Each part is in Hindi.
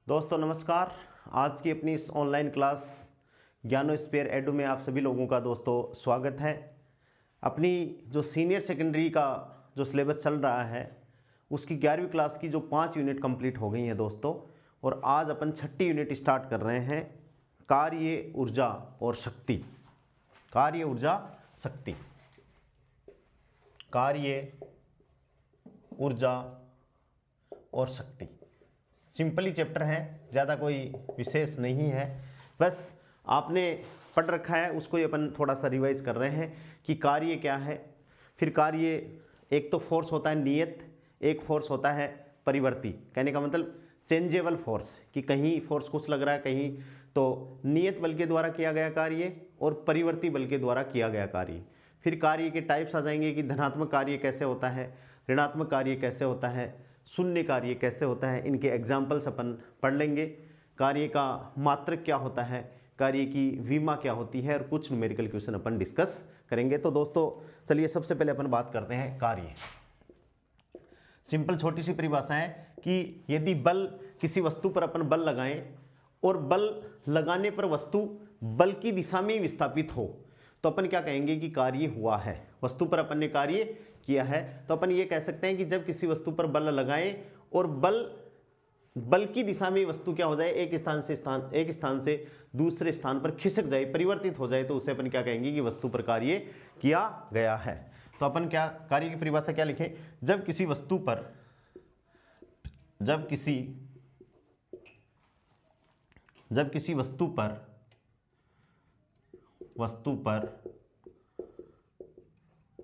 दोस्तों नमस्कार। आज की अपनी इस ऑनलाइन क्लास ज्ञानोस्फीयर एडू में आप सभी लोगों का दोस्तों स्वागत है। अपनी जो सीनियर सेकेंडरी का जो सिलेबस चल रहा है उसकी 11वीं क्लास की जो 5 यूनिट कंप्लीट हो गई हैं दोस्तों, और आज अपन 6ठी यूनिट स्टार्ट कर रहे हैं, कार्य ऊर्जा और शक्ति। कार्य ऊर्जा शक्ति, कार्य ऊर्जा और शक्ति। सिंपली चैप्टर है, ज़्यादा कोई विशेष नहीं है, बस आपने पढ़ रखा है उसको ही अपन थोड़ा सा रिवाइज कर रहे हैं कि कार्य क्या है। फिर कार्य एक तो फोर्स होता है नियत, एक फोर्स होता है परिवर्ती। कहने का मतलब चेंजेबल फोर्स, कि कहीं फोर्स कुछ लग रहा है, कहीं तो नियत बल के द्वारा किया गया कार्य और परिवर्ती बल के द्वारा किया गया कार्य। फिर कार्य के टाइप्स आ जाएंगे कि धनात्मक कार्य कैसे होता है, ऋणात्मक कार्य कैसे होता है, शून्य कार्य कैसे होता है, इनके एग्जाम्पल्स अपन पढ़ लेंगे। कार्य का मात्रक क्या होता है, कार्य की विमा क्या होती है, और कुछ न्यूमेरिकल क्वेश्चन अपन डिस्कस करेंगे। तो दोस्तों चलिए सबसे पहले अपन बात करते हैं कार्य। सिंपल छोटी सी परिभाषा है कि यदि बल किसी वस्तु पर अपन बल लगाएं और बल लगाने पर वस्तु बल की दिशा में विस्थापित हो तो अपन क्या कहेंगे कि कार्य हुआ है। वस्तु पर अपन ने कार्य किया है तो अपन ये कह सकते हैं कि जब किसी वस्तु पर बल लगाएं और बल की दिशा में वस्तु क्या हो जाए, एक स्थान से दूसरे स्थान पर खिसक जाए, परिवर्तित हो जाए, तो उसे अपन क्या कहेंगे कि वस्तु पर कार्य किया गया है। तो अपन क्या कार्य की परिभाषा क्या लिखें, जब किसी वस्तु पर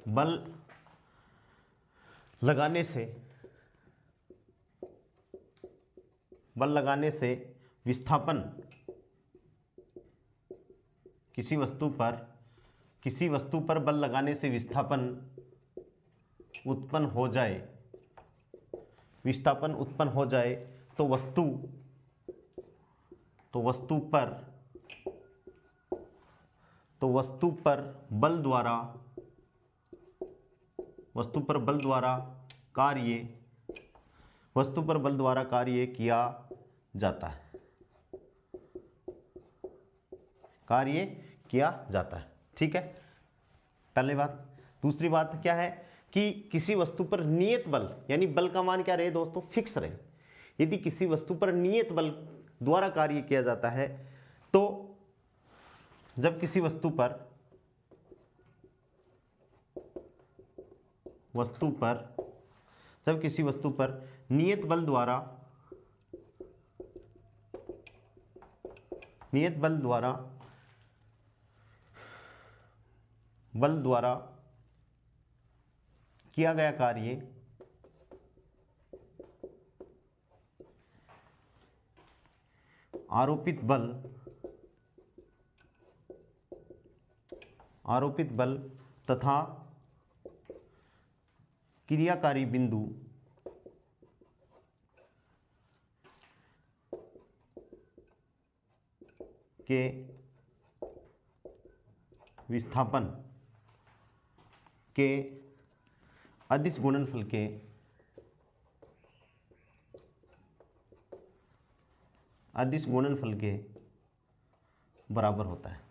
बल लगाने से विस्थापन किसी वस्तु पर बल लगाने से विस्थापन उत्पन्न हो जाए तो वस्तु पर बल द्वारा कार्य किया जाता है। ठीक है, पहली बात। दूसरी बात क्या है कि किसी वस्तु पर नियत बल, यानी बल का मान क्या रहे दोस्तों, फिक्स रहे। यदि किसी वस्तु पर नियत बल द्वारा कार्य किया जाता है तो जब किसी वस्तु पर नियत बल द्वारा किया गया कार्य आरोपित बल तथा क्रियाकारी बिंदु के विस्थापन के अदिश गुणनफल के बराबर होता है।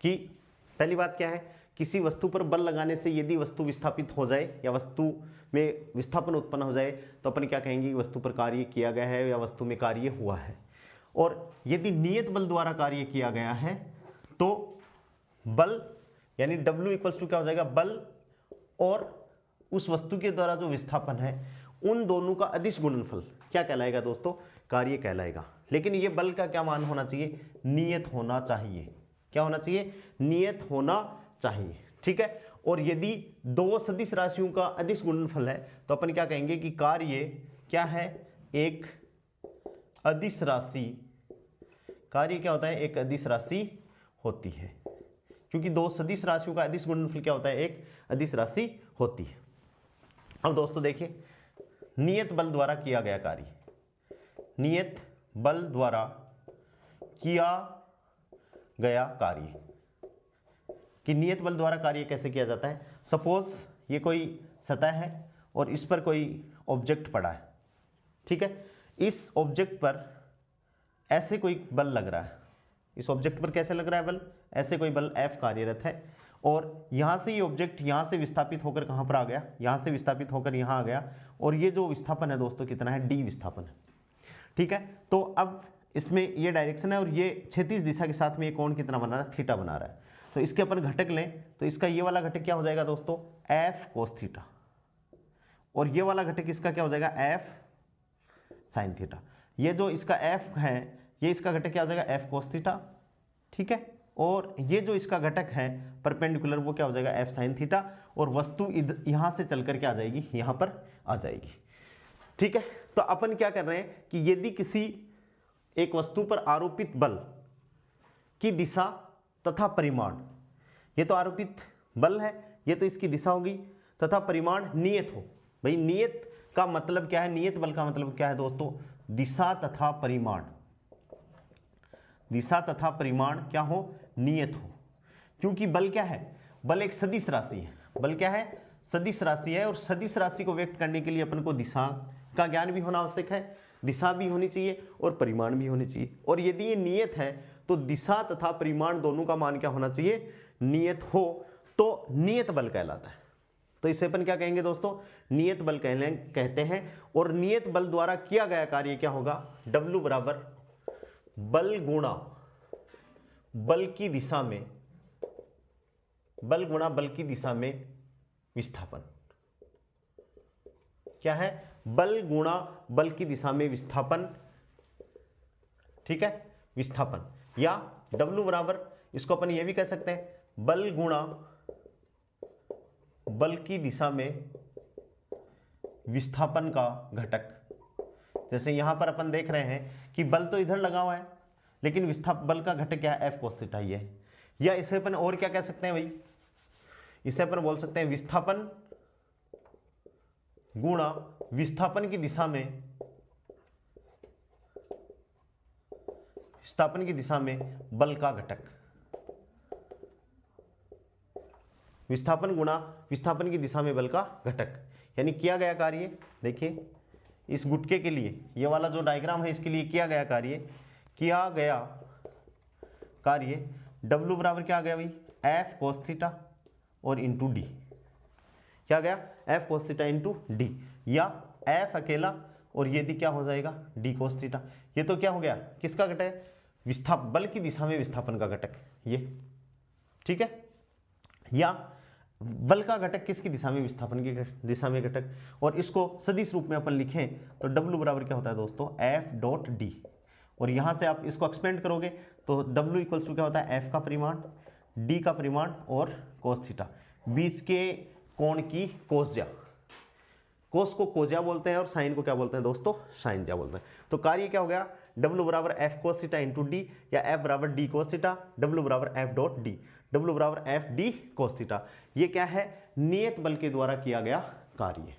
कि पहली बात क्या है, किसी वस्तु पर बल लगाने से यदि वस्तु विस्थापित हो जाए या वस्तु में विस्थापन उत्पन्न हो जाए तो अपन क्या कहेंगे कि वस्तु पर कार्य किया गया है या वस्तु में कार्य हुआ है। और यदि नियत बल द्वारा कार्य किया गया है तो बल यानी W इक्वल्स टू क्या हो जाएगा, बल और उस वस्तु के द्वारा जो विस्थापन है उन दोनों का अदिश गुणनफल क्या कहलाएगा दोस्तों, कार्य कहलाएगा। लेकिन ये बल का क्या मान होना चाहिए, नियत होना चाहिए। क्या होना चाहिए, नियत होना चाहिए। ठीक है, और यदि दो सदिश राशियों का अदिश गुणनफल है तो अपन क्या कहेंगे कि कार्य क्या है, एक अदिश राशि। कार्य क्या होता है, एक अदिश राशि होती है, क्योंकि दो सदिश राशियों का अदिश गुणनफल क्या होता है, एक अदिश राशि होती है। अब दोस्तों देखिए, नियत बल द्वारा किया गया कार्य, नियत बल द्वारा किया गया कार्य, कि नियत बल द्वारा कार्य कैसे किया जाता है। सपोज ये कोई सतह है और इस पर कोई ऑब्जेक्ट पड़ा है, ठीक है। इस ऑब्जेक्ट पर ऐसे कोई बल लग रहा है, इस ऑब्जेक्ट पर कैसे लग रहा है बल, ऐसे कोई बल F कार्यरत है और यहाँ से ये ऑब्जेक्ट यहाँ से विस्थापित होकर कहाँ पर आ गया, यहाँ से विस्थापित होकर यहाँ आ गया और ये जो विस्थापन है दोस्तों कितना है, d विस्थापन है, ठीक है। तो अब इसमें ये डायरेक्शन है और ये क्षैतिज दिशा के साथ में ये कोण कितना बना रहा है, थीटा बना रहा है। तो इसके अपन घटक लें तो इसका ये वाला घटक क्या हो जाएगा दोस्तों, F cos थीटा, और ये वाला घटक इसका क्या हो जाएगा, F sin थीटा। ये जो इसका F है ये इसका घटक क्या हो जाएगा, F cos थीटा, ठीक है। और ये जो इसका घटक है परपेंडिकुलर वो क्या हो जाएगा, F sin थीटा, और वस्तु यहाँ से चल करके आ जाएगी, यहाँ पर आ जाएगी, ठीक है। तो अपन क्या कर रहे हैं कि यदि किसी एक वस्तु पर आरोपित बल की दिशा तथा परिमाण, ये तो आरोपित बल है, ये तो इसकी दिशा होगी, तथा परिमाण नियत हो। भाई नियत का मतलब क्या है, नियत बल का मतलब क्या है दोस्तों, दिशा तथा परिमाण, दिशा तथा परिमाण क्या हो, नियत हो। क्योंकि बल क्या है, बल एक सदिश राशि है, बल क्या है, सदिश राशि है, और सदिश राशि को व्यक्त करने के लिए अपन को दिशा का ज्ञान भी होना आवश्यक है, दिशा भी होनी चाहिए और परिमाण भी होने चाहिए। और यदि ये नियत है तो दिशा तथा परिमाण दोनों का मान क्या होना चाहिए, नियत हो, तो नियत बल कहलाता है। तो इसे अपन क्या कहेंगे दोस्तों, नियत बल कहते हैं। और नियत बल द्वारा किया गया कार्य क्या होगा, W बराबर बल गुणा बल की दिशा में, बल गुणा बल की दिशा में विस्थापन, क्या है, बल गुणा बल की दिशा में विस्थापन, ठीक है, विस्थापन। या W बराबर, इसको अपन ये भी कह सकते हैं, बल गुणा बल की दिशा में विस्थापन का घटक। जैसे यहां पर अपन देख रहे हैं कि बल तो इधर लगा हुआ है लेकिन बल का घटक क्या है, F cos थीटा ही है। या इसे अपन और क्या कह सकते हैं भाई, इसे अपन बोल सकते हैं विस्थापन गुणा विस्थापन की दिशा में, विस्थापन की दिशा में बल का घटक, विस्थापन गुणा विस्थापन की दिशा में बल का घटक। यानी किया गया कार्य, देखिए इस गुटके के लिए ये वाला जो डायग्राम है इसके लिए किया गया कार्य W बराबर क्या आ गया भाई, F cos थीटा और इंटू डी, क्या गया, F cos theta into D, या F अकेला और ये दी क्या हो जाएगा, D cos थीटा। ये तो क्या हो गया, किसका घटक है, बल की दिशा में विस्थापन का घटक, ये ठीक है। या बल का घटक किसकी दिशा में, विस्थापन की दिशा में घटक। और इसको सदिश रूप में अपन लिखें तो W बराबर क्या होता है दोस्तों, F डॉट डी, और यहाँ से आप इसको एक्सपेंड करोगे तो W इक्वल्स टू क्या होता है, F का परिमाण, D का परिमाण और cos थीटा, बीच के कोण की कोज्या, कोस को कोज्या बोलते हैं और साइन को क्या बोलते हैं दोस्तों, साइन ज्या बोलते हैं। तो कार्य क्या हो गया, W बराबर F cos theta into D, या F बराबर D cos थीटा, W बराबर F डॉट डी, W बराबर F D cos थीटा। ये क्या है, नियत बल के द्वारा किया गया कार्य,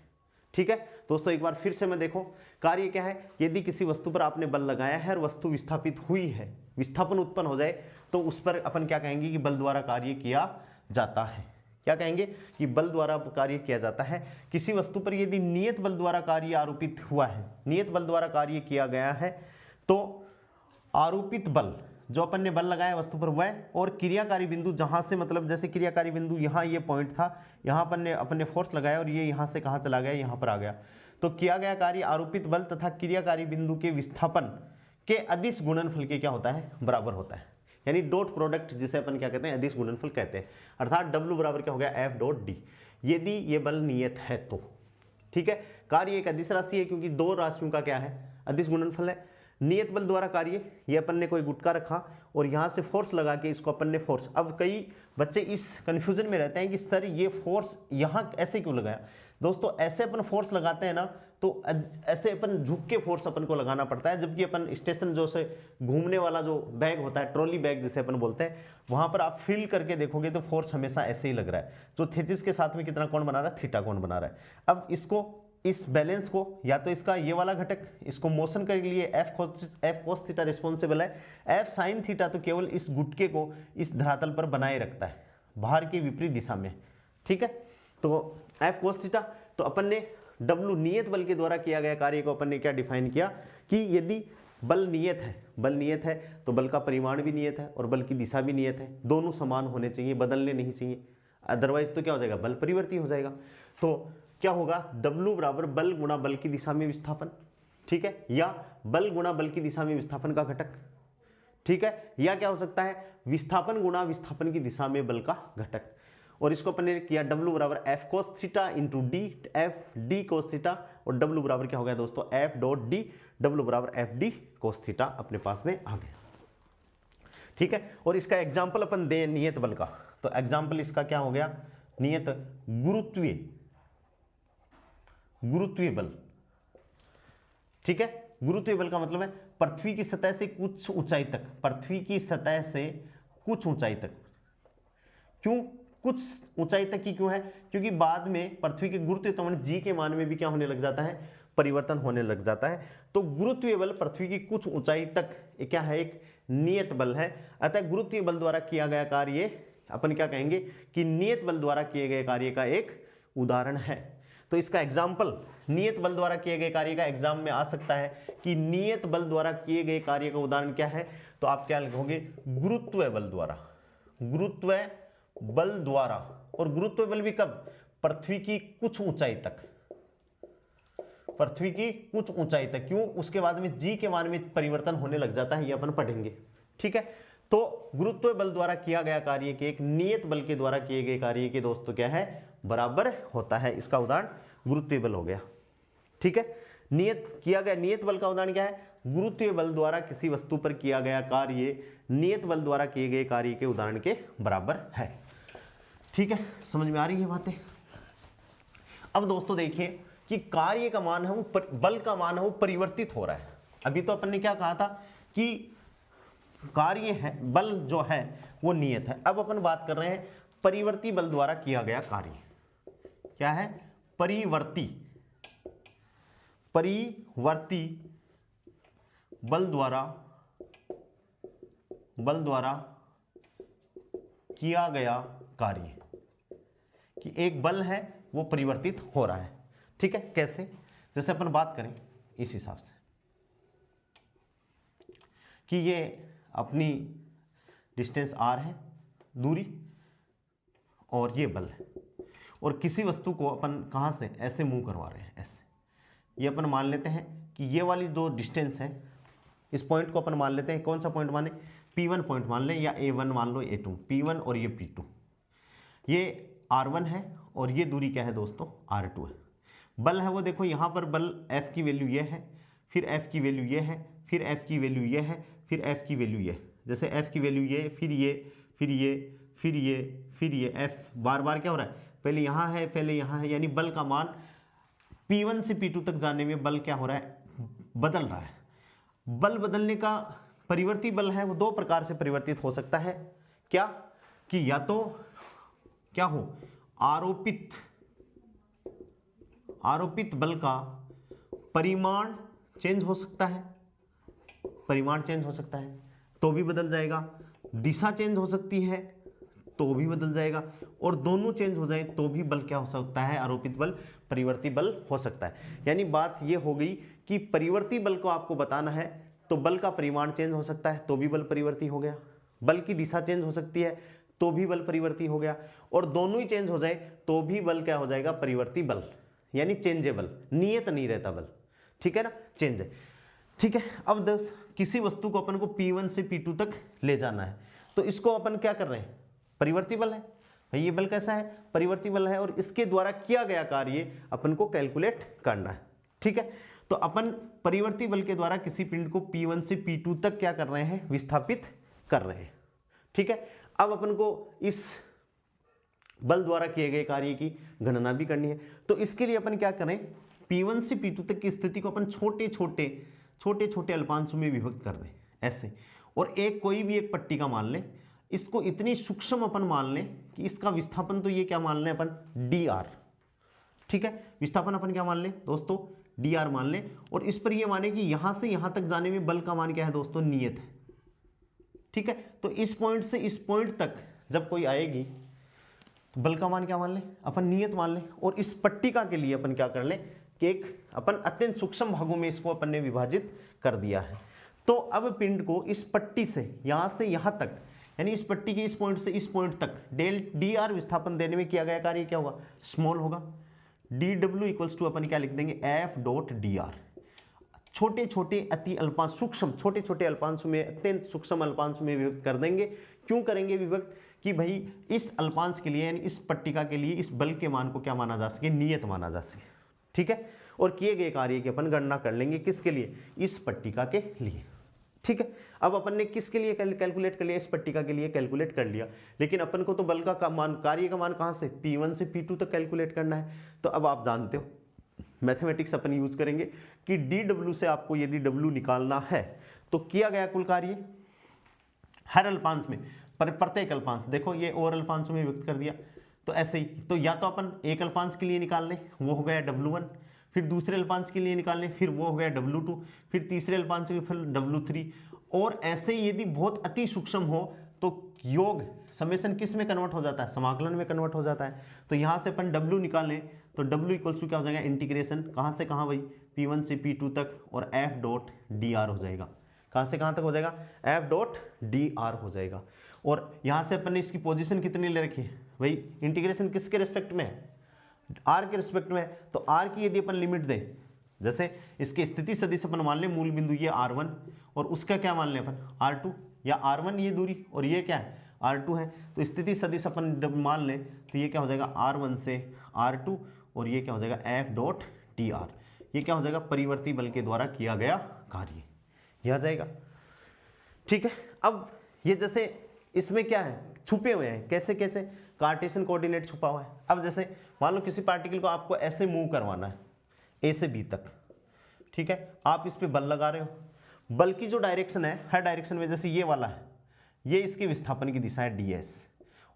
ठीक है दोस्तों। एक बार फिर से मैं देखो, कार्य क्या है, यदि किसी वस्तु पर आपने बल लगाया है और वस्तु विस्थापित हुई है, विस्थापन उत्पन्न हो जाए तो उस पर अपन क्या कहेंगे कि बल द्वारा कार्य किया जाता है। क्या कहेंगे कि बल द्वारा कार्य किया जाता है। किसी वस्तु पर यदि नियत बल द्वारा कार्य आरोपित हुआ है, नियत बल द्वारा कार्य किया गया है, तो आरोपित बल जो अपन ने बल लगाया वस्तु पर वह, और क्रियाकारी बिंदु जहां से, मतलब जैसे क्रियाकारी बिंदु यहाँ ये पॉइंट था, यहाँ अपन ने फोर्स लगाया और ये यहाँ से कहाँ चला गया, यहाँ पर आ गया। तो किया गया कार्य आरोपित बल तथा क्रियाकारी बिंदु के विस्थापन के अदिश गुणनफल के क्या होता है, बराबर होता है। यानी डॉट प्रोडक्ट जिसे अपन क्या कहते हैं, अदिश गुणनफल कहते हैं। अर्थात W बराबर क्या हो गया, F डॉट डी, यदि ये बल नियत है तो, ठीक है। कार्य एक अदिश राशि है क्योंकि दो राशियों का क्या है, अदिश गुणनफल है। नियत बल द्वारा कार्य, ये अपन ने कोई गुटका रखा और यहाँ से फोर्स लगा के इसको अपन ने फोर्स, अब कई बच्चे इस कंफ्यूजन में रहते हैं कि सर ये फोर्स यहाँ ऐसे क्यों लगाया। दोस्तों ऐसे अपन फोर्स लगाते हैं ना, तो ऐसे अपन झुक के फोर्स अपन को लगाना पड़ता है, जबकि अपन स्टेशन जो से घूमने वाला जो बैग होता है, ट्रॉली बैग जिसे अपन बोलते हैं, वहाँ पर आप फील करके देखोगे तो फोर्स हमेशा ऐसे ही लग रहा है, जो थीसिस के साथ में कितना कोण बना रहा है, थीटा कोण बना रहा है। अब इसको, इस बैलेंस को, या तो इसका ये वाला घटक, इसको मोशन के लिए F cos थीटा रिस्पॉन्सिबल है, F sin थीटा तो केवल इस गुटके को इस धरातल पर बनाए रखता है बाहर की विपरीत दिशा में, ठीक है। तो एफ कोस थीटा। तो अपन ने W नियत बल के द्वारा किया गया कार्य को अपन ने क्या डिफाइन किया कि यदि बल नियत है तो बल का परिमाण भी नियत है और बल की दिशा भी नियत है, दोनों समान होने चाहिए, बदलने नहीं चाहिए, अदरवाइज तो क्या हो जाएगा, बल परिवर्ती हो जाएगा। तो क्या होगा, W बराबर बल गुणा बल की दिशा में विस्थापन, ठीक है, या बल गुणा बल की दिशा में विस्थापन का घटक, ठीक है, या क्या हो सकता है, विस्थापन गुणा विस्थापन की दिशा में बल का घटक। और इसको अपन ने किया W बराबर F cos theta into D, F d cos theta, और W बराबर क्या हो गया दोस्तों, एफ डॉट डी, W बराबर एफ डी कोस थीटा अपने पास में आ गया, ठीक है। और इसका एग्जाम्पल अपन दे नियत बल का, तो एग्जाम्पल इसका क्या हो गया, नियत गुरुत्वीय बल, ठीक है। गुरुत्वीय बल का मतलब है पृथ्वी की सतह से कुछ ऊंचाई तक, पृथ्वी की सतह से कुछ ऊंचाई तक। क्यों कुछ ऊंचाई तक की क्यों है, क्योंकि बाद में पृथ्वी के गुरुत्वीय त्वरण जी के मान में भी क्या होने लग जाता है, परिवर्तन होने लग जाता है। तो गुरुत्वीय बल पृथ्वी की कुछ ऊंचाई तक क्या है, एक नियत बल है। अतः गुरुत्वीय बल द्वारा किया गया कार्य अपन क्या कहेंगे कि नियत बल द्वारा किए गए कार्य का एक उदाहरण है। तो इसका एग्जाम्पल नियत बल द्वारा किए गए कार्य का एग्जाम में आ सकता है कि नियत बल द्वारा किए गए कार्य का उदाहरण क्या है, तो आप क्या लिखोगे, गुरुत्व बल द्वारा, गुरुत्व बल द्वारा। और गुरुत्व बल भी कब, पृथ्वी की कुछ ऊंचाई तक, पृथ्वी की कुछ ऊंचाई तक। क्यों, उसके बाद में जी के मान में परिवर्तन होने लग जाता है, ये अपन पढ़ेंगे, ठीक है। तो गुरुत्व बल द्वारा किया गया कार्य के एक नियत बल के द्वारा किए गए कार्य के दोस्तों क्या है, बराबर होता है। इसका उदाहरण गुरुत्वीय बल हो गया, ठीक है। नियत बल का उदाहरण क्या है, गुरुत्वीय बल द्वारा किसी वस्तु पर किया गया कार्य नियत बल द्वारा किए गए कार्य के उदाहरण के बराबर है, ठीक है। समझ में आ रही है बातें। अब दोस्तों देखिए कि कार्य का मान है वो बल का मान है वो परिवर्तित हो रहा है। अभी तो अपन ने क्या कहा था कि कार्य है, बल जो है वो नियत है। अब अपन बात कर रहे हैं परिवर्ती बल द्वारा किया गया कार्य, क्या है, परिवर्ती बल द्वारा किया गया कार्य, कि एक बल है वो परिवर्तित हो रहा है, ठीक है। कैसे, जैसे अपन बात करें इस हिसाब से कि ये अपनी डिस्टेंस r है, दूरी, और ये बल है, और किसी वस्तु को अपन कहाँ से ऐसे मूव करवा रहे हैं, ऐसे। ये अपन मान लेते हैं कि ये वाली दो डिस्टेंस है, इस पॉइंट को अपन मान लेते हैं, कौन सा पॉइंट माने, P1 पॉइंट मान लें, या A1 मान लो, A2, P1 और ये P2, ये R1 है और ये दूरी क्या है दोस्तों, R2 है। बल है वो देखो यहाँ पर बल F की वैल्यू ये है, फिर F की वैल्यू ये है, फिर F की वैल्यू ये है, फिर F की वैल्यू ये, जैसे F की वैल्यू ये, फिर ये, फिर ये, फिर ये, फिर ये, F बार बार क्या हो रहा है, पहले यहाँ है, पहले यहाँ है, यानी बल का मान P1 से P2 तक जाने में बल क्या हो रहा है, बदल रहा है। बल बदलने का परिवर्ती बल है वो दो प्रकार से परिवर्तित हो सकता है, क्या, कि या तो क्या हो, आरोपित बल का परिमाण चेंज हो सकता है, परिमाण चेंज हो सकता है तो भी बदल जाएगा, दिशा चेंज हो सकती है तो भी बदल जाएगा, और दोनों चेंज हो जाए तो भी बल क्या हो सकता है, आरोपित बल परिवर्ती बल हो सकता है। यानी बात ये हो गई कि परिवर्ती बल को आपको बताना है तो बल का परिमाण चेंज हो सकता है तो भी बल परिवर्ती हो गया, बल की दिशा चेंज हो सकती है तो भी बल परिवर्ती हो गया, और दोनों ही चेंज हो जाए तो भी बल क्या हो जाएगा, परिवर्ती बल, यानी चेंजेबल, नियत नहीं रहता बल, ठीक है ना, चेंज है, ठीक है। अब दस किसी वस्तु को अपन को P1 से P2 तक ले जाना है, तो इसको अपन क्या कर रहे हैं, परिवर्ती बल है भाई, ये बल कैसा है, परिवर्ती बल है, और इसके द्वारा किया गया कार्य अपन को कैलकुलेट करना है, ठीक है। तो अपन परिवर्ती बल के द्वारा किसी पिंड को P1 से P2 तक क्या कर रहे हैं, विस्थापित कर रहे हैं, ठीक है। अब अपन को इस बल द्वारा किए गए कार्य की गणना भी करनी है, तो इसके लिए अपन क्या करें, P1 से P2 तक की स्थिति को अपन छोटे छोटे अल्पांशों में विभक्त कर दें ऐसे, और एक कोई भी एक पट्टी का मान लें, इसको इतनी सूक्ष्म अपन मान लें कि इसका विस्थापन तो ये क्या मान लें अपन, dr, ठीक है। विस्थापन अपन क्या मान लें दोस्तों, dr मान लें, और इस पर ये माने कि यहां से यहां तक जाने में बल का मान क्या है दोस्तों, नियत है, ठीक है। तो इस पॉइंट से इस पॉइंट तक जब कोई आएगी बल का मान क्या मान लें, अपन नियत मान लें। और इस पट्टिका के लिए अपन क्या कर लें कि एक अपन अत्यंत सूक्ष्म भागों में इसको अपन ने विभाजित कर दिया है। तो अब पिंड को इस पट्टी से यहाँ तक, यानी इस पट्टी के इस पॉइंट से इस पॉइंट तक डी आर विस्थापन देने में किया गया कार्य क्या होगा, स्मॉल होगा। डी डब्ल्यू इक्वल्स टू अपन क्या लिख देंगे, एफ डॉट डी आर। छोटे छोटे अति अल्पांश सूक्ष्म छोटे छोटे अल्पांशों में अत्यंत सूक्ष्म अल्पांशों में विभक्त कर देंगे। क्यों करेंगे विभक्त, कि भाई इस अल्पांश के लिए यानी इस पट्टिका के लिए इस बल के मान को क्या माना जा सके, नियत माना जा सके। ठीक है, और किए गए कार्य की अपन गणना कर लेंगे किसके लिए, इस पट्टिका के लिए। ठीक है, अब अपन ने किसके लिए कैलकुलेट कर लिया, इस पट्टिका के लिए कैलकुलेट कर लिया, लेकिन अपन को तो बल का मान, कार्य का मान कहाँ से, P1 से P2 तक कैलकुलेट करना है। तो अब आप जानते हो मैथमेटिक्स अपन यूज करेंगे कि DW से आपको यदि W निकालना है तो किया गया कुल कार्य हर अल्पांश में, प्रत्येक अल्पांश, देखो ये और अल्पांशों में व्यक्त कर दिया। तो ऐसे ही, तो या तो अपन एक अल्पांश के लिए निकाल लें, वो हो गया W1, फिर दूसरे अल्पांश के लिए निकाल लें, फिर वो हो गया W2, फिर तीसरे अल्पांश के फिर W3, और ऐसे ही यदि बहुत अति सूक्ष्म हो तो योग समेशन किस में कन्वर्ट हो जाता है, समाकलन में कन्वर्ट हो जाता है। तो यहाँ से अपन W निकाल लें तो W इक्वल्स टू क्या हो जाएगा, इंटीग्रेशन कहाँ से कहाँ भाई, P1 से P2 तक, और F डॉट डी आर हो जाएगा। कहाँ से कहाँ तक हो जाएगा, F डॉट डी आर हो जाएगा। और यहाँ से अपन ने इसकी पोजीशन कितनी ले रखी है भाई, इंटीग्रेशन किसके रिस्पेक्ट में है, आर के रिस्पेक्ट में है। तो आर की यदि अपन लिमिट दें, जैसे इसके स्थिति सदिश अपन मान लें मूल बिंदु ये R1, और उसका क्या मान लें अपन R2, या R1 ये दूरी और ये क्या है R2 है। तो स्थिति सदिश अपन जब मान लें तो ये क्या हो जाएगा R1 से R2, और ये क्या हो जाएगा F डॉट टी आर। ये क्या हो जाएगा, परिवर्ती बल के द्वारा किया गया कार्य, यह आ जाएगा। ठीक है, अब ये जैसे इसमें क्या है, छुपे हुए हैं, कैसे कैसे, कार्टेशियन कोऑर्डिनेट छुपा हुआ है। अब जैसे मान लो किसी पार्टिकल को आपको ऐसे मूव करवाना है ए से बी तक, ठीक है, आप इस पे बल लगा रहे हो, बल की जो डायरेक्शन है, हर डायरेक्शन में, जैसे ये वाला है, ये इसके विस्थापन की दिशा है ds,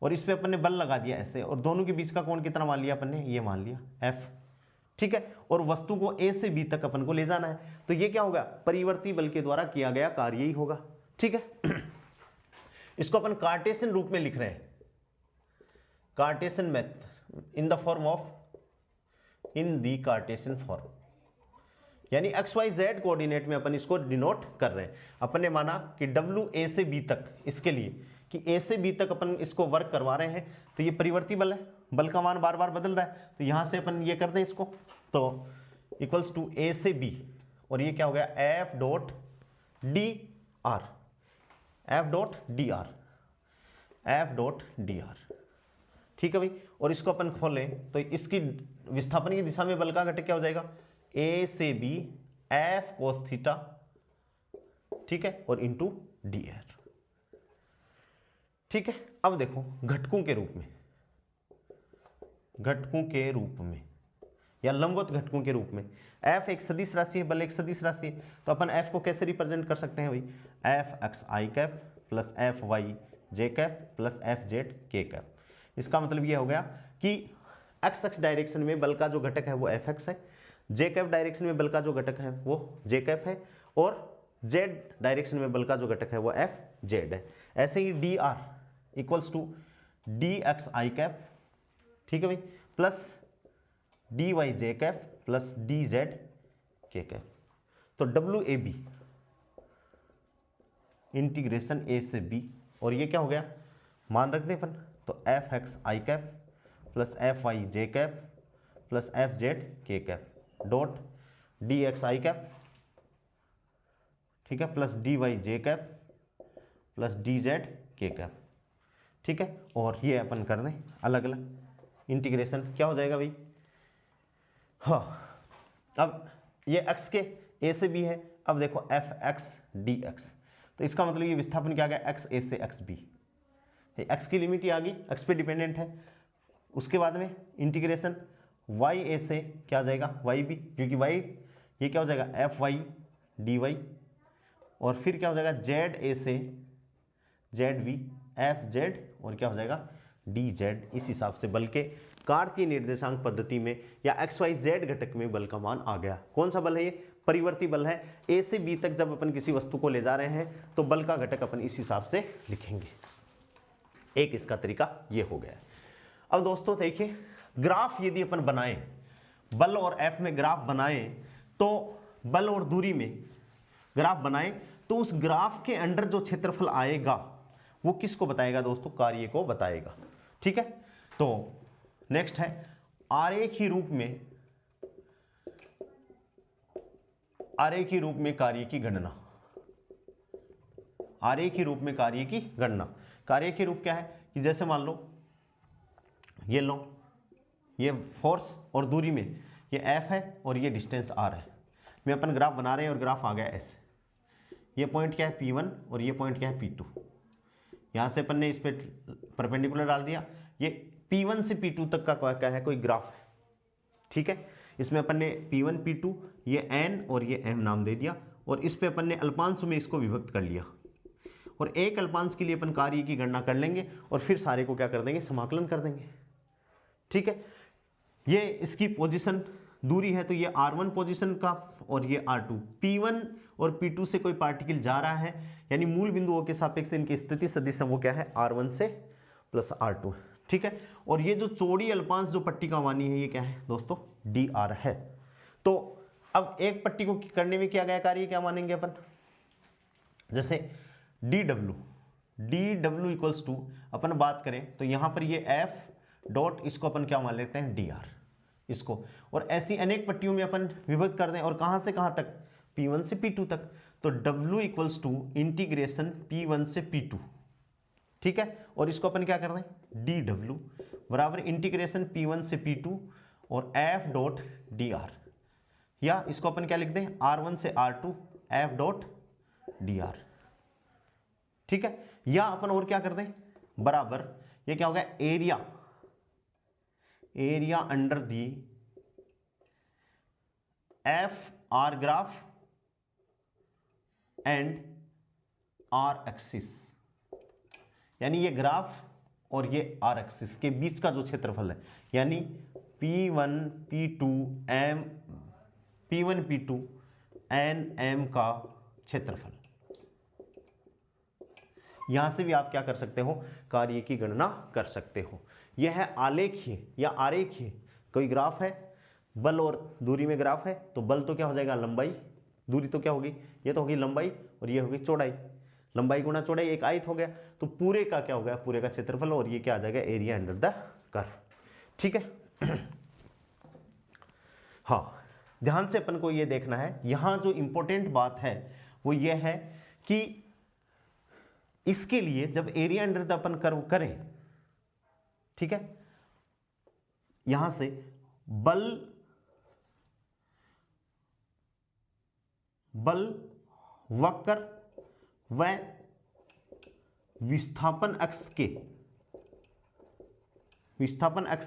और इस पे अपन ने बल लगा दिया ऐसे, और दोनों के बीच का कोण कितना मान लिया अपन ने, ये मान लिया f। ठीक है, और वस्तु को a से b तक अपन को ले जाना है, तो ये क्या होगा, परिवर्ती बल के द्वारा किया गया कार्य ही होगा। ठीक है, इसको अपन कार्टेशियन रूप में लिख रहे हैं, Cartesian method in the form of, in the Cartesian form, यानी एक्स वाई जेड कोऑर्डिनेट में अपन इसको डिनोट कर रहे हैं। अपन ने माना कि W A से B तक, इसके लिए कि A से B तक अपन इसको वर्क करवा रहे हैं, तो ये परिवर्ती बल है, बल का मान बार बार बदल रहा है, तो यहां से अपन ये कर दें इसको, तो इक्वल्स टू A से B, और ये क्या हो गया F dot D R, F dot D R, F dot D R. ठीक है भाई, और इसको अपन खोलें तो इसकी विस्थापन की दिशा में बल का घटक क्या हो जाएगा, A से B F कोस थीटा, ठीक है, और इंटू डी आर। ठीक है, अब देखो घटकों के रूप में, घटकों के रूप में या लंबवत घटकों के रूप में, F एक सदिश राशि है, बल एक सदिश राशि है, तो अपन F को कैसे रिप्रेजेंट कर सकते हैं भाई, F x I cap plus F Y J cap plus F Z K cap. इसका मतलब ये हो गया कि एक्स एक्स डायरेक्शन में बल का जो घटक है वो एफ एक्स है, जे कैप डायरेक्शन में बल का जो घटक है वो जे कैप है, और जेड डायरेक्शन में बल का जो घटक है वो एफ जेड है। ऐसे ही D R equals to D X I cap, ठीक है भाई, plus D Y J cap plus D Z K cap. तो W A B integration A से बी, और ये क्या हो गया, मान रख दें अपन, तो F x I cap plus F Y J cap plus F Z K cap dot D X I cap, ठीक है, plus D Y J cap plus D Z K cap. ठीक है, और ये अपन कर दें अलग अलग, इंटीग्रेशन क्या हो जाएगा भाई, हाँ, अब ये x के a से b है, अब देखो एफ एक्स डी एक्स, तो इसका मतलब ये विस्थापन क्या आ गया, एक्स ए से एक्स बी, एक्स की लिमिट ही आ गई, एक्स पे डिपेंडेंट है। उसके बाद में इंटीग्रेशन वाई ए से क्या आ जाएगा, वाई बी, क्योंकि वाई ये क्या हो जाएगा, एफ वाई डी वाई, और फिर क्या हो जाएगा जेड ए से जेड वी एफ जेड, और क्या हो जाएगा डी जेड। इस हिसाब से बल के कार्तीय निर्देशांक पद्धति में या एक्स वाई जेड घटक में बल का मान आ गया। कौन सा बल है ये, परिवर्ती बल है। ए से बी तक जब अपन किसी वस्तु को ले जा रहे हैं तो बल का घटक अपन इस हिसाब से लिखेंगे। एक इसका तरीका ये हो गया है। अब दोस्तों देखिए, ग्राफ यदि अपन बनाए, बल और एफ में ग्राफ बनाए, तो बल और दूरी में ग्राफ बनाए, तो उस ग्राफ के अंडर जो क्षेत्रफल आएगा वो किसको बताएगा दोस्तों? कार्य को बताएगा। ठीक है, तो नेक्स्ट है आरेख ही रूप में, आरेख ही रूप में कार्य की गणना। आरेख ही रूप में कार्य की गणना। कार्य की रूप क्या है कि जैसे मान लो ये फोर्स और दूरी में ये एफ है और ये डिस्टेंस आर है। मैं अपन ग्राफ बना रहे हैं और ग्राफ आ गया ऐसे। ये पॉइंट क्या है P1 और ये पॉइंट क्या है P2। यहाँ से अपन ने इस पे परपेंडिकुलर डाल दिया। ये P1 से P2 तक का क्या है? कोई ग्राफ है। ठीक है, इसमें अपन ने P1 P2 ये N और ये M नाम दे दिया, और इस पे अपन ने अल्पांश में इसको विभक्त कर लिया, और एक अल्पांश के लिए अपन कार्य की गणना कर लेंगे और फिर सारे को क्या कर देंगे? समाकलन कर देंगे। ठीक है, ये इसकी पोजीशन दूरी है, तो ये R1 पोजीशन का और ये R2। P1 और P2 से कोई पार्टिकल जा रहा है, यानी मूल बिंदुओं के सापेक्ष इनकी स्थिति सदिश वो क्या है? R1 से प्लस R2। ठीक है, और ये जो चौड़ी अल्पांश जो पट्टी का वानी है ये क्या है दोस्तों? DR है। तो अब एक पट्टी को करने में किया गया कार्य क्या मानेंगे अपन? जैसे DW इक्वल्स टू अपन बात करें तो यहां पर ये F डॉट इसको अपन क्या मान लेते हैं? DR इसको, और ऐसी अनेक पट्टियों में अपन विभक्त कर दें, और कहां से कहां तक? P1 से P2 तक। तो W equals to integration P1 से P2। ठीक है, और इसको अपन क्या कर दें? DW बराबर इंटीग्रेशन P1 से P2 और F डॉट DR, या इसको अपन क्या लिख दें? R1 से R2 F डॉट DR। ठीक है, या अपन और क्या कर दें? बराबर ये क्या होगा? Area under the F R graph and R axis, यानी ये ग्राफ और ये आर एक्सिस के बीच का जो क्षेत्रफल है, यानी P1 P2 NM का क्षेत्रफल। यहां से भी आप क्या कर सकते हो? कार्य की गणना कर सकते हो। यह है आलेखीय या आरेखीय कोई ग्राफ है, बल और दूरी में ग्राफ है, तो बल तो क्या हो जाएगा? लंबाई। दूरी तो क्या होगी? ये तो होगी लंबाई, और ये होगी चौड़ाई। लंबाई गुणा चौड़ाई एक आयत हो गया, तो पूरे का क्या हो गया? पूरे का क्षेत्रफल, और ये क्या आ जाएगा? Area under the curve. ठीक है। हाँ, ध्यान से अपन को ये देखना है, यहां जो इंपॉर्टेंट बात है वो ये है कि इसके लिए जब area under the upon curve करें, ठीक है, यहां से बल वक्र व विस्थापन अक्ष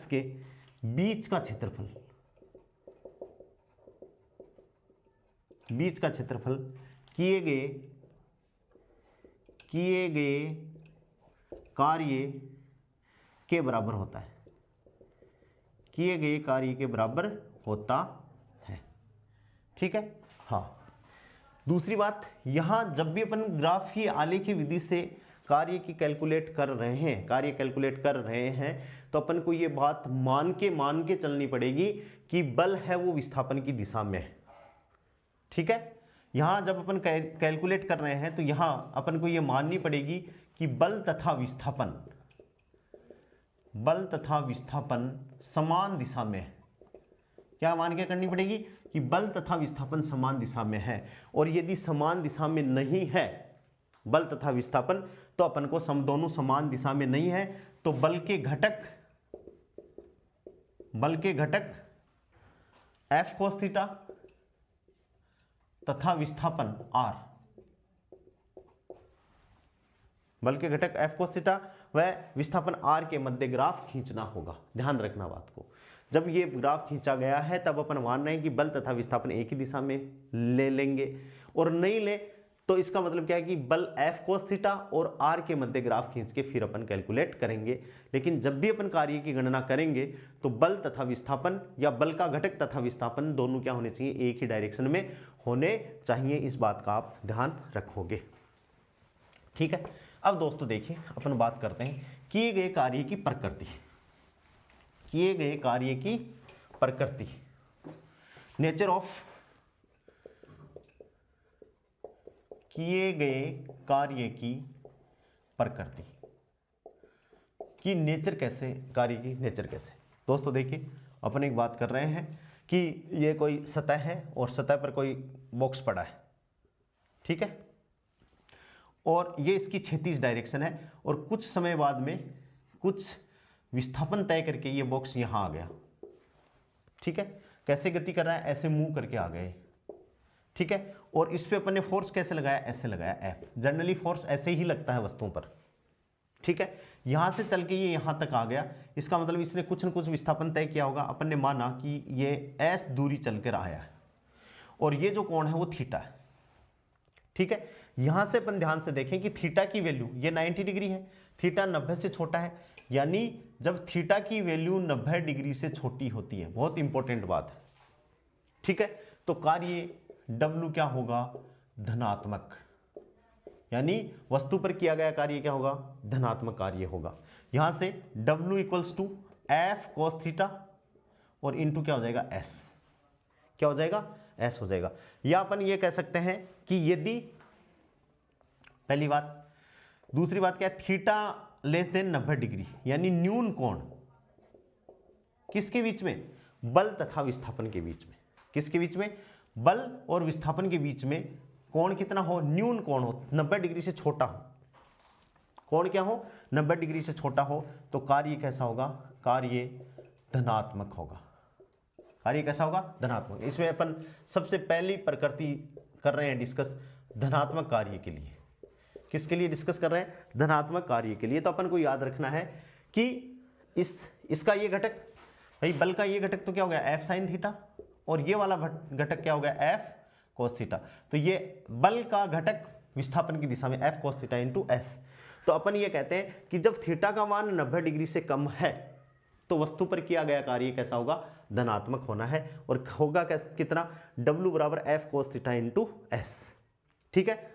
के बीच का क्षेत्रफल किए गए कार्य के बराबर होता है। किए गए कार्य के बराबर होता है। ठीक है। हाँ, दूसरी बात, यहां जब भी अपन ग्राफ की आलेखीय विधि से कार्य कैलकुलेट कर रहे हैं तो अपन को ये बात मान के चलनी पड़ेगी कि बल है वो विस्थापन की दिशा में है। ठीक है, यहां जब अपन कैलकुलेट कर रहे हैं तो यहां अपन को ये माननी पड़ेगी कि बल तथा विस्थापन समान दिशा में है। क्या मान के करनी पड़ेगी? कि बल तथा विस्थापन समान दिशा में है, और यदि समान दिशा में नहीं है बल तथा विस्थापन, तो अपन को दोनों समान दिशा में नहीं है, तो बल के घटक F cos थीटा तथा विस्थापन R, बल के घटक F cos थीटा व विस्थापन R के मध्य ग्राफ खींचना होगा। ध्यान रखना बात को, जब ये ग्राफ खींचा गया है तब अपन मान रहे हैं कि बल तथा विस्थापन एक ही दिशा में ले लेंगे, और नहीं ले तो इसका मतलब क्या है कि बल F cos थीटा और R के मध्य ग्राफ खींच के फिर अपन कैलकुलेट करेंगे। लेकिन जब भी अपन कार्य की गणना करेंगे तो बल तथा विस्थापन या बल का घटक तथा विस्थापन दोनों क्या होने चाहिए? एक ही डायरेक्शन में होने चाहिए। इस बात का आप ध्यान रखोगे। ठीक है। अब दोस्तों देखिए, अपन बात करते हैं किए गए कार्य की प्रकृति। किए गए कार्य की प्रकृति, नेचर ऑफ किए गए कार्य की प्रकृति की नेचर कैसे, कार्य की नेचर कैसे। दोस्तों देखिए, अपन एक बात कर रहे हैं कि ये कोई सतह है और सतह पर कोई बॉक्स पड़ा है, ठीक है, और ये इसकी क्षैतिज डायरेक्शन है, और कुछ समय बाद में कुछ विस्थापन तय करके ये बॉक्स यहाँ आ गया, ठीक है। कैसे गति कर रहा है, ऐसे मूव करके आ गए, ठीक है। और इस पे अपन ने फोर्स कैसे लगाया, ऐसे लगाया F। जनरली फोर्स ऐसे ही लगता है वस्तुओं पर, ठीक है। यहां से चल के ये यहां तक आ गया, इसका मतलब इसने कुछ न कुछ विस्थापन तय किया होगा। अपन ने माना कि ये S दूरी चल कर आया है और ये जो कोण है वो थीटा है, ठीक है। यहां से अपन ध्यान से देखें कि थीटा की वैल्यू ये 90 डिग्री है, थीटा 90 से छोटा है, यानी जब थीटा की वैल्यू 90 डिग्री से छोटी होती है, बहुत इंपॉर्टेंट बात है, ठीक है, तो कार्य W क्या होगा, धनात्मक, यानी वस्तु पर किया गया कार्य क्या होगा, धनात्मक कार्य होगा। यहां से W equals to F cos theta और इंटू क्या हो जाएगा, S, क्या हो जाएगा, S हो जाएगा। या अपन ये कह सकते हैं कि यदि, पहली बात, दूसरी बात क्या है, थीटा लेस देन 90 डिग्री, यानी न्यून कोण किसके बीच में, बल तथा विस्थापन के बीच में, किसके बीच में, बल और विस्थापन के बीच में कोण कितना हो, न्यून कोण हो, 90 डिग्री से छोटा हो, कोण क्या हो, 90 डिग्री से छोटा हो, तो कार्य कैसा होगा, कार्य धनात्मक होगा, कार्य कैसा होगा, धनात्मक। इसमें अपन सबसे पहली प्रकृति कर रहे हैं डिस्कस, धनात्मक कार्य के लिए। किसके लिए डिस्कस कर रहे हैं, धनात्मक कार्य के लिए। तो अपन को याद रखना है कि इसका ये घटक, भाई बल का ये घटक तो क्या हो गया, F sin थीटा, और ये वाला घटक क्या हो गया, F cos थीटा। तो ये बल का घटक विस्थापन की दिशा में F cos theta into S। तो अपन ये कहते हैं कि जब थीटा का मान 90 डिग्री से कम है तो वस्तु पर किया गया कार्य कैसा होगा, धनात्मक होना है, और होगा कितना, W बराबर F cos theta into S, ठीक है।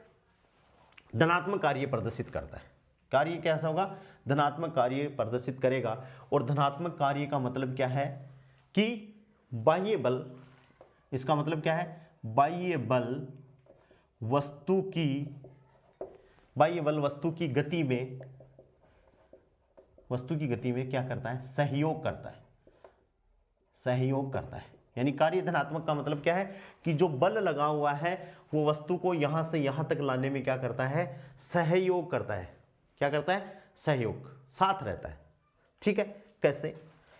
धनात्मक कार्य प्रदर्शित करता है, कार्य कैसा होगा, धनात्मक कार्य प्रदर्शित करेगा। और धनात्मक कार्य का मतलब क्या है कि बाह्य बल, इसका मतलब क्या है, बाह्य बल वस्तु की, बाह्य बल वस्तु की गति में, वस्तु की गति में क्या करता है, सहयोग करता है, सहयोग करता है। यानी कार्य धनात्मक का मतलब क्या है कि जो बल लगा हुआ है वो वस्तु को यहां से यहां तक लाने में क्या करता है, सहयोग करता है, क्या करता है, सहयोग, साथ रहता है, ठीक है। कैसे,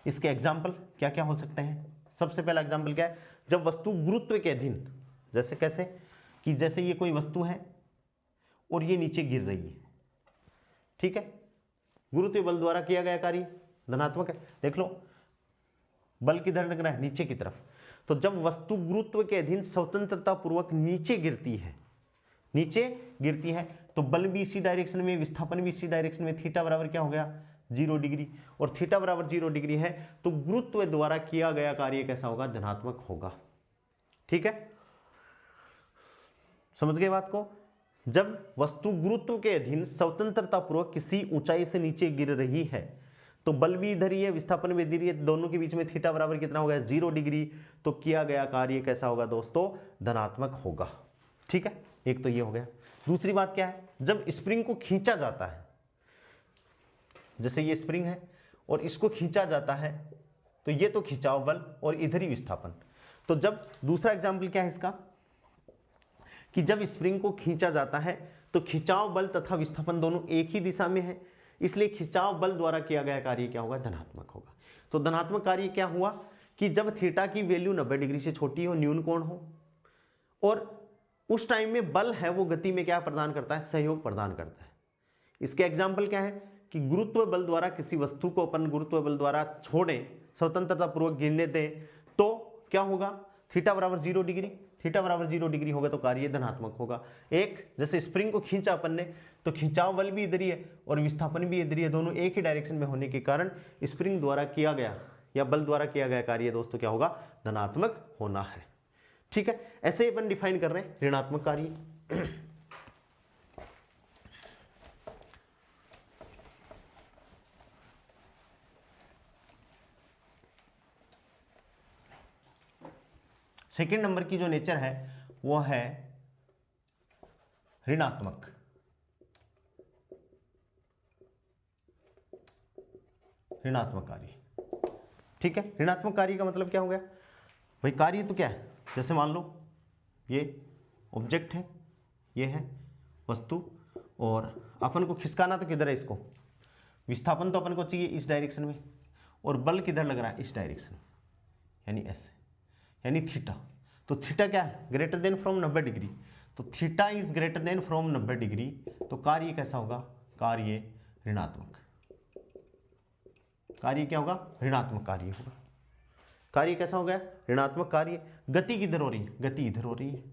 इसके एग्जाम्पल क्या क्या हो सकते हैं। सबसे पहला एग्जाम्पल क्या है, जब वस्तु गुरुत्व के अधीन, जैसे कैसे कि जैसे ये कोई वस्तु है और ये नीचे गिर रही है, ठीक है, गुरुत्व बल द्वारा किया गया कार्य धनात्मक है। देख लो बल किधर लग रहा है, नीचे की तरफ। तो जब वस्तु गुरुत्व के अधीन स्वतंत्रता पूर्वक नीचे गिरती है, नीचे गिरती है, तो बल भी इसी डायरेक्शन में, विस्थापन भी इसी डायरेक्शन में, थीटा बराबर क्या हो गया, 0 डिग्री, और थीटा बराबर 0 डिग्री है तो गुरुत्व द्वारा किया गया कार्य कैसा होगा, धनात्मक होगा, ठीक है। समझ गए बात को। जब वस्तु गुरुत्व के अधीन स्वतंत्रता पूर्वक किसी ऊंचाई से नीचे गिर रही है तो बल भी इधर ही है, विस्थापन भी इधर ही है, दोनों के बीच में थीटा बराबर कितना हो गया, 0 डिग्री, तो किया गया कार्य कैसा होगा दोस्तों, धनात्मक होगा, ठीक है। एक तो ये हो गया। दूसरी बात क्या है, जब स्प्रिंग को खींचा जाता है, जैसे ये स्प्रिंग है और इसको खींचा जाता है तो ये तो खिंचाव बल और इधर ही विस्थापन। तो जब दूसरा एग्जाम्पल क्या है इसका, कि जब स्प्रिंग को खींचा जाता है तो खिंचाव बल तथा विस्थापन दोनों एक ही दिशा में है, इसलिए खिंचाव बल द्वारा किया गया कार्य क्या होगा, धनात्मक होगा। तो धनात्मक कार्य क्या हुआ कि जब थीटा की वैल्यू 90 डिग्री से छोटी हो, न्यून कोण हो, और उस टाइम में बल है वो गति में क्या प्रदान करता है, सहयोग प्रदान करता है। इसके एग्जाम्पल क्या है कि गुरुत्व बल द्वारा किसी वस्तु को अपन गुरुत्व बल द्वारा छोड़ें, स्वतंत्रता पूर्वक गिरने दें, तो क्या होगा, थीटा बराबर 0 डिग्री, थीटा बराबर 0 डिग्री होगा तो कार्य धनात्मक होगा। एक, जैसे स्प्रिंग को खींचा अपन ने तो खिंचाव बल भी इधर ही है और विस्थापन भी इधर ही है, दोनों एक ही डायरेक्शन में होने के कारण स्प्रिंग द्वारा किया गया या बल द्वारा किया गया कार्य दोस्तों क्या होगा, धनात्मक होना है, ठीक है। ऐसे ही अपन डिफाइन कर रहे हैं ऋणात्मक कार्य। सेकेंड नंबर की जो नेचर है वो है ऋणात्मक। ऋणात्मक कार्य, ठीक है। ऋणात्मक कार्य का मतलब क्या हो गया भाई? कार्य तो क्या है, जैसे मान लो ये ऑब्जेक्ट है, ये है वस्तु, और अपन को खिसकाना तो किधर है इसको, विस्थापन तो अपन को चाहिए इस डायरेक्शन में, और बल किधर लग रहा है, इस डायरेक्शन में, यानी ऐसे, यानी थीटा। तो थीटा क्या है, ग्रेटर देन फ्रॉम 90 डिग्री। तो theta is greater than from 90 degree, तो कार्य कैसा होगा, कार्य ऋणात्मक। कार्य क्या होगा, ऋणात्मक कार्य होगा। कार्य कैसा हो गया, ऋणात्मक कार्य। गति किधर हो रही है, गति इधर हो रही है,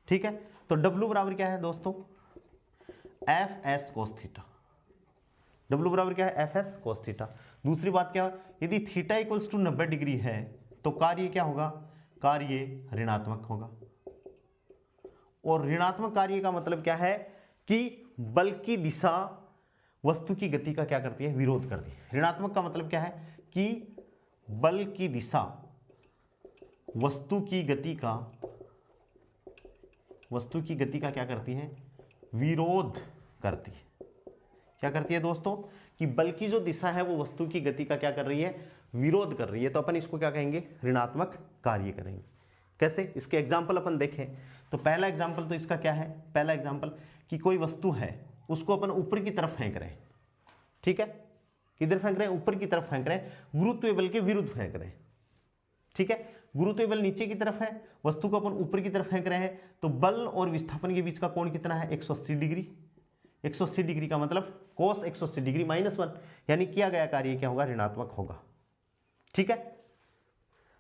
ठीक है। तो W बराबर क्या है दोस्तों, F S cos theta. W बराबर क्या है, एफ एस कोस थीटा। दूसरी बात क्या है, यदि थीटा इक्वल्स टू 90 डिग्री है तो कार्य क्या होगा, कार्य ऋणात्मक होगा। और ऋणात्मक कार्य का मतलब क्या है कि बल की दिशा वस्तु की गति का क्या करती है, विरोध करती है। ऋणात्मक का मतलब क्या है कि बल की दिशा वस्तु की गति का क्या करती है, विरोध करती है। क्या करती है दोस्तों, कि बल की जो दिशा है वो वस्तु की गति का क्या कर रही है, विरोध कर रही है। तो अपन इसको क्या कहेंगे, ऋणात्मक कार्य करेंगे। कैसे, इसके एग्जाम्पल अपन देखें तो पहला एग्जाम्पल तो इसका क्या है, पहला एग्जाम्पल कि कोई वस्तु है उसको अपन ऊपर की तरफ फेंक रहे हैं, ठीक है। किधर फेंक रहे हैं, ऊपर की तरफ फेंक रहे हैं, गुरुत्व बल के विरुद्ध फेंक रहे हैं, ठीक है। गुरुत्व बल नीचे की तरफ है, वस्तु को अपन ऊपर की तरफ फेंक रहे हैं, तो बल और विस्थापन के बीच का कोण कितना है, 180 डिग्री। 180 डिग्री का मतलब कोस 180 डिग्री -1, यानी किया गया कार्य क्या होगा, ऋणात्मक होगा, ठीक है।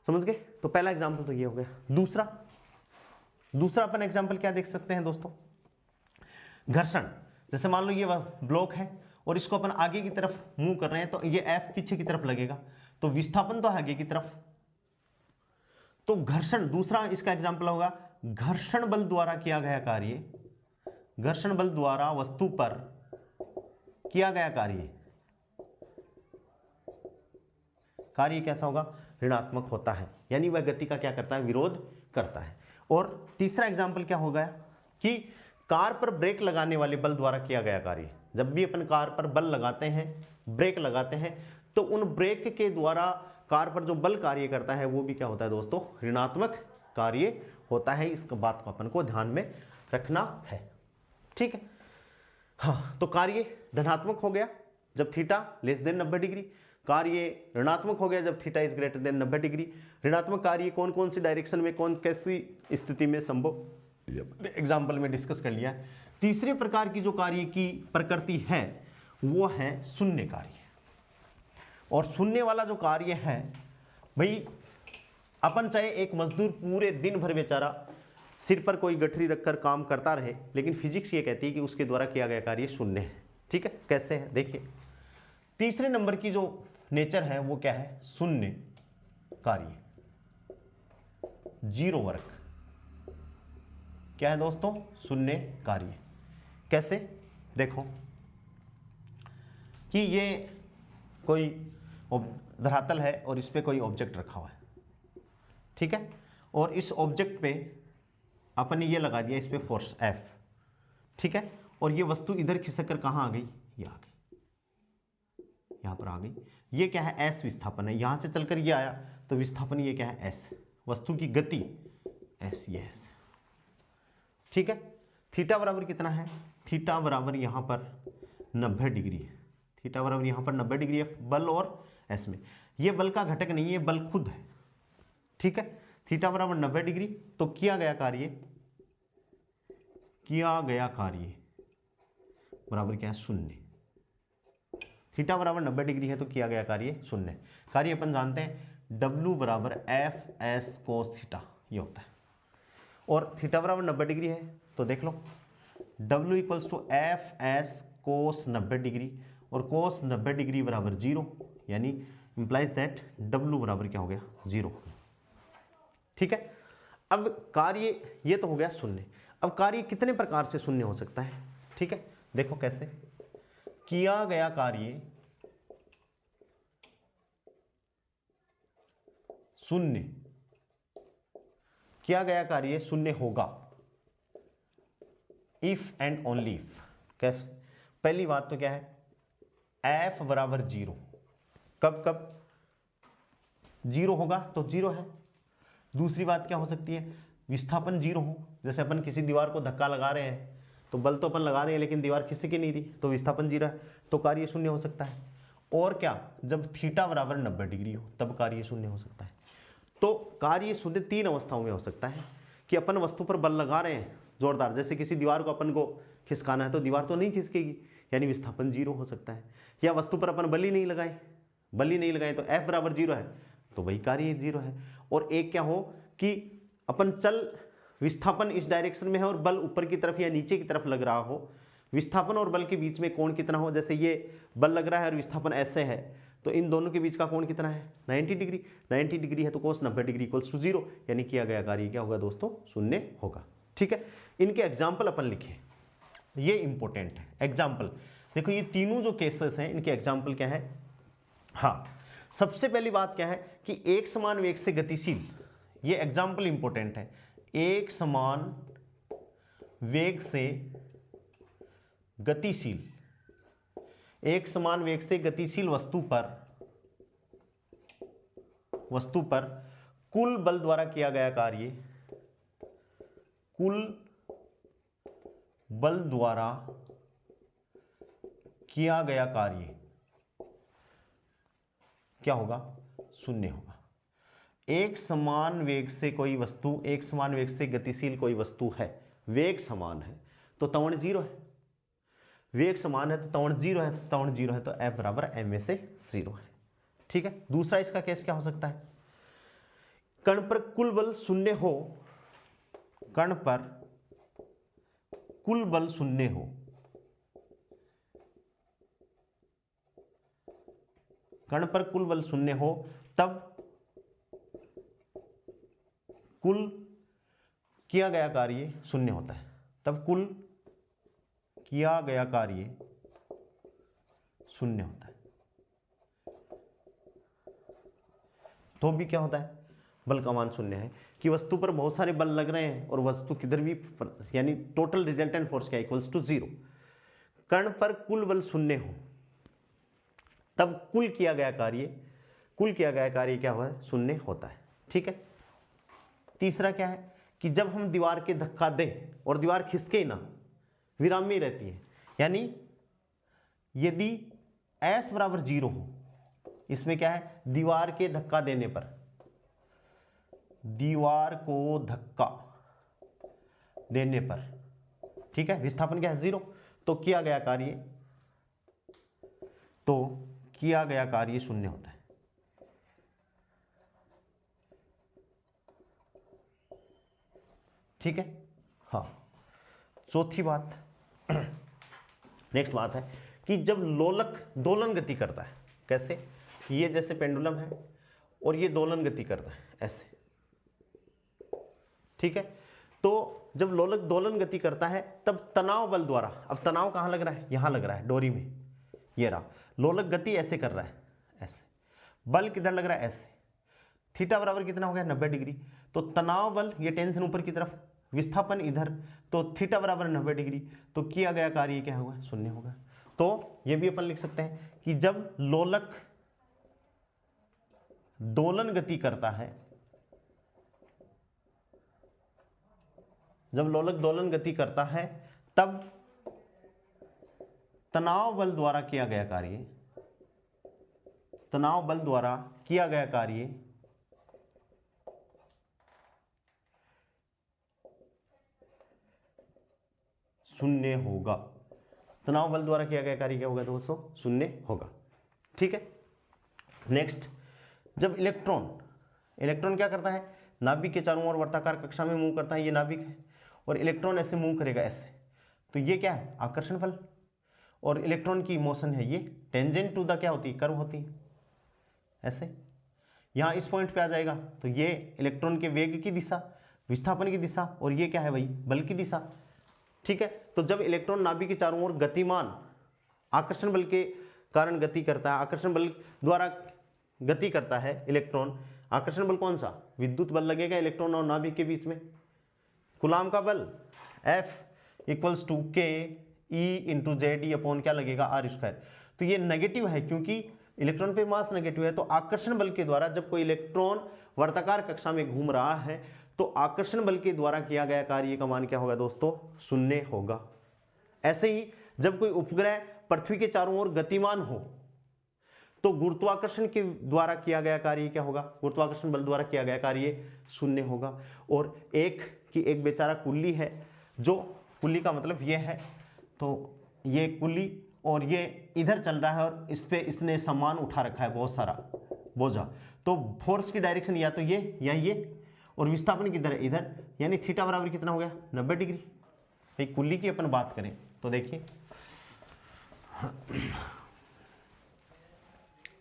समझ गए। तो पहला एग्जाम्पल तो ये हो गया। दूसरा अपन एग्जाम्पल क्या देख सकते हैं दोस्तों, घर्षण। जैसे मान लो ये ब्लॉक है और इसको अपन आगे की तरफ मूव कर रहे हैं, तो ये F पीछे की तरफ लगेगा, तो विस्थापन तो आगे की तरफ। तो घर्षण, दूसरा इसका एग्जाम्पल होगा घर्षण बल द्वारा किया गया कार्य, घर्षण बल द्वारा वस्तु पर किया गया कार्य कैसा होगा, ऋणात्मक होता है, यानी वह गति का क्या करता है, विरोध करता है। और तीसरा एग्जाम्पल क्या हो गया कि कार पर ब्रेक लगाने वाले बल द्वारा किया गया कार्य। जब भी अपन कार पर बल लगाते हैं, ब्रेक लगाते हैं, तो उन ब्रेक के द्वारा कार पर जो बल कार्य करता है वो भी क्या होता है दोस्तों, ऋणात्मक कार्य होता है। इस बात को अपन को ध्यान में रखना है, ठीक है। हाँ, तो कार्य धनात्मक हो गया जब थीटा लेस देन 90 डिग्री, कार्य ऋणात्मक हो गया जब theta is greater than 90 degree. ऋणात्मक कार्य कौन कौन सी डायरेक्शन में, कौन कैसी स्थिति में संभव, एग्जाम्पल में डिस्कस कर लिया। तीसरे प्रकार की जो कार्य की प्रकृति है वो है शून्य कार्य। और शून्य वाला जो कार्य है भाई, अपन चाहे एक मजदूर पूरे दिन भर बेचारा सिर पर कोई गठरी रखकर काम करता रहे, लेकिन फिजिक्स ये कहती है कि उसके द्वारा किया गया कार्य शून्य है, ठीक है। कैसे है देखिए, तीसरे नंबर की जो नेचर है वो क्या है, शून्य कार्य, जीरो वर्क। क्या है दोस्तों, शून्य कार्य। कैसे, देखो कि ये कोई धरातल है और इस पे कोई ऑब्जेक्ट रखा हुआ है, ठीक है। और इस ऑब्जेक्ट पे अपन ने ये लगा दिया, इस पे फोर्स F, ठीक है। और ये वस्तु इधर खिसक कर कहाँ आ गई, ये आ गई, यहाँ पर आ गई। ये क्या है, S विस्थापन है, यहाँ से चलकर ये आया तो विस्थापन ये क्या है, S। वस्तु की गति S, ये S, ठीक है। थीटा बराबर कितना है, थीटा बराबर यहाँ पर 90 डिग्री है। थीटा बराबर यहाँ पर 90 डिग्री है बल और S में। ये बल का घटक नहीं है, बल खुद है, ठीक है। थीटा बराबर 90 डिग्री, तो किया गया कार्य बराबर क्या है, शून्य। थीटा बराबर 90 डिग्री है तो किया गया कार्य शून्य। कार्य अपन जानते हैं W बराबर एफ एस कोस थीटा, ये होता है। और थीटा बराबर 90 डिग्री है तो देख लो W equals to F S cos 90 degree, और कोस 90 डिग्री बराबर 0, यानी इंप्लाइज दैट W बराबर क्या हो गया, 0, ठीक है। अब कार्य ये तो हो गया शून्य। अब कार्य कितने प्रकार से शून्य हो सकता है, ठीक है। देखो कैसे, किया गया कार्य शून्य किया गया कार्य शून्य होगा। If and only if. कैसे? पहली बात तो क्या है, एफ बराबर जीरो। कब कब जीरो होगा तो जीरो है। दूसरी बात क्या हो सकती है, विस्थापन जीरो हो। जैसे अपन किसी दीवार को धक्का लगा रहे हैं तो बल तो अपन लगा रहे हैं लेकिन दीवार खिसक नहीं रही, तो विस्थापन जीरो है, तो कार्य शून्य हो सकता है। और क्या, जब थीटा बराबर 90 डिग्री हो तब कार्य शून्य हो सकता है। तो कार्य शून्य तीन अवस्थाओं में हो सकता है कि अपन वस्तु पर बल लगा रहे हैं जोरदार, जैसे किसी दीवार को अपन को खिसकाना है तो दीवार तो नहीं खिसकेगी, यानी विस्थापन जीरो हो सकता है। या वस्तु पर अपन बल ही नहीं लगाए तो एफ बराबर जीरो है, तो वही कार्य जीरो है। और एक क्या हो कि अपन चल विस्थापन इस डायरेक्शन में है और बल ऊपर की तरफ या नीचे की तरफ लग रहा हो, विस्थापन और बल के बीच में कोण कितना हो, जैसे ये बल लग रहा है और विस्थापन ऐसे है, तो इन दोनों के बीच का कोण कितना है 90 डिग्री। 90 डिग्री है तो कोस 90 डिग्री इक्वल्स टू जीरो, यानी किया गया कार्य क्या होगा दोस्तों, शून्य होगा। ठीक है, इनके एग्जाम्पल अपन लिखे, ये इंपॉर्टेंट है। एग्जाम्पल देखो, ये तीनों जो केसेस हैं इनके एग्जाम्पल क्या है। हाँ, सबसे पहली बात क्या है कि एक समान वेग से गतिशील, ये एग्जाम्पल इंपॉर्टेंट है। एक समान वेग से गतिशील, एक समान वेग से गतिशील वस्तु पर कुल बल द्वारा किया गया कार्य, कुल बल द्वारा किया गया कार्य क्या होगा, शून्य होगा। एक समान वेग से कोई वस्तु, एक समान वेग से गतिशील कोई वस्तु है, वेग समान है तो त्वरण जीरो है, वेग समान है तो त्वरण जीरो है, तो त्वरण जीरो है तो F बराबर ma से जीरो है। ठीक है, दूसरा इसका केस क्या हो सकता है, कण पर कुल बल शून्य हो, कण पर कुल बल शून्य हो, कण पर कुल बल शून्य हो तब कुल किया गया कार्य शून्य होता है, तब कुल किया गया कार्य शून्य होता है। तो भी क्या होता है, बल का मान शून्य है कि वस्तु पर बहुत सारे बल लग रहे हैं और वस्तु किधर भी, यानी टोटल रिजल्टेंट फोर्स क्या इक्वल्स टू जीरो। कण पर कुल बल शून्य हो तब कुल किया गया कार्य क्या हुआ है, शून्य होता है। ठीक है, तीसरा क्या है कि जब हम दीवार के धक्का दें और दीवार खिसके ही ना, विराम में रहती है, यानी यदि S बराबर जीरो हो, इसमें क्या है, दीवार के धक्का देने पर, दीवार को धक्का देने पर, ठीक है, विस्थापन क्या है जीरो, तो किया गया कार्य शून्य होता है। ठीक है, हाँ। चौथी बात, नेक्स्ट बात है कि जब लोलक दोलन गति करता है, कैसे, ये जैसे पेंडुलम है और ये दोलन गति करता है ऐसे, ठीक है, तो जब लोलक दोलन गति करता है तब तनाव बल द्वारा, अब तनाव कहाँ लग रहा है, यहां लग रहा है डोरी में, ये रहा, लोलक गति ऐसे कर रहा है ऐसे, बल किधर लग रहा है ऐसे, थीटा बराबर कितना हो गया 90 डिग्री, तो तनाव बल ये टेंशन ऊपर की तरफ, विस्थापन इधर, तो थीटा बराबर 90 डिग्री, तो किया गया कार्य क्या होगा, शून्य होगा। तो ये भी अपन लिख सकते हैं कि जब लोलक दोलन गति करता है, जब लोलक दोलन गति करता है तब तनाव बल द्वारा किया गया कार्य, तनाव बल द्वारा किया गया कार्य शून्य होगा। तनाव बल द्वारा किया गया कार्य क्या होगा दोस्तों, शून्य होगा। ठीक है, नेक्स्ट, जब इलेक्ट्रॉन क्या करता है, नाभिक के चारों ओर वर्ताकार कक्षा में मूव करता है, ये नाभिक है और इलेक्ट्रॉन ऐसे मूव करेगा ऐसे, तो ये क्या है, आकर्षण बल, और इलेक्ट्रॉन की मोशन है ये टेंजेंट टू द क्या होती है, कर्व होती है ऐसे, यहाँ इस पॉइंट पे आ जाएगा तो ये इलेक्ट्रॉन के वेग की दिशा, विस्थापन की दिशा, और ये क्या है भाई, बल की दिशा। ठीक है, तो जब इलेक्ट्रॉन नाभिक के चारों ओर गतिमान, आकर्षण बल के कारण गति करता है, आकर्षण बल द्वारा गति करता है इलेक्ट्रॉन, आकर्षण बल कौन सा, विद्युत बल लगेगा इलेक्ट्रॉन और नाभिक के बीच में। कूलाम का बल F इक्वल्स टू के ई इंटू जेड ई अपॉन क्या लगेगा आर स्क्वायर। तो ये नेगेटिव है क्योंकि इलेक्ट्रॉन पे मास नेगेटिव है, तो आकर्षण बल के द्वारा जब कोई इलेक्ट्रॉन वर्ताकार कक्षा में घूम रहा है तो आकर्षण बल के द्वारा किया गया कार्य का मान क्या होगा दोस्तों, शून्य होगा। ऐसे ही जब कोई उपग्रह पृथ्वी के चारों ओर गतिमान हो तो गुरुत्वाकर्षण के द्वारा किया गया कार्य क्या होगा, गुरुत्वाकर्षण बल द्वारा किया गया कार्य शून्य होगा। और एक बेचारा कुल्ली है, जो कुल्ली का मतलब ये है, तो ये कुल्ली और ये इधर चल रहा है और इस पे इसने सामान उठा रखा है बहुत सारा बोझा, तो फोर्स की डायरेक्शन या तो ये या ये, और विस्थापन किधर है इधर, यानी थीटा बराबर कितना हो गया 90 डिग्री। भाई कुल्ली की अपन बात करें तो देखिए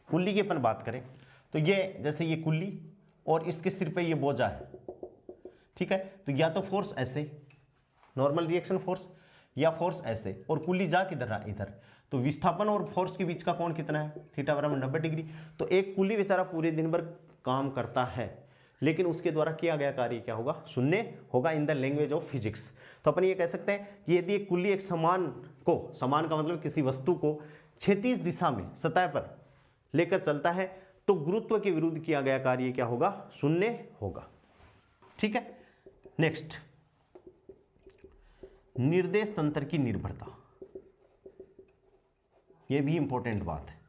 कुल्ली की अपन बात करें तो ये जैसे ये कुल्ली और इसके सिर पे ये बोझा है, ठीक है। तो या तो फोर्स ऐसे नॉर्मल रिएक्शन फोर्स या फोर्स ऐसे, और कुल्ली जा किधर रहा इधर, तो विस्थापन और फोर्स के बीच का कोण कितना है, थीटा बराबर 90 डिग्री। तो एक कुल्ली बेचारा पूरे दिन भर काम करता है लेकिन उसके द्वारा किया गया कार्य क्या होगा, शून्य होगा in the language of physics. तो अपन ये कह सकते हैं कि यदि एक कुल्ली एक समान का मतलब किसी वस्तु को क्षैतिज दिशा में सतह पर लेकर चलता है तो गुरुत्व के विरुद्ध किया गया कार्य क्या होगा, शून्य होगा, ठीक है। नेक्स्ट, निर्देश तंत्र की निर्भरता, यह भी इंपॉर्टेंट बात है।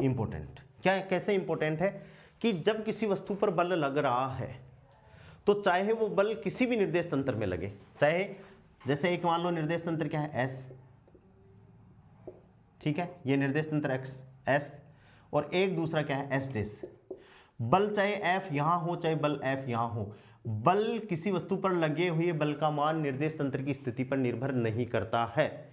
इंपॉर्टेंट क्या है, कैसे इंपॉर्टेंट है कि जब किसी वस्तु पर बल लग रहा है तो चाहे वो बल किसी भी निर्देश तंत्र में लगे, चाहे जैसे एक मान लो निर्देश तंत्र क्या है S, ठीक है, ये निर्देश तंत्र S और एक दूसरा क्या है S डेश। बल चाहे F यहां हो चाहे बल F यहां हो, बल किसी वस्तु पर लगे हुए बल का मान निर्देश तंत्र की स्थिति पर निर्भर नहीं करता है।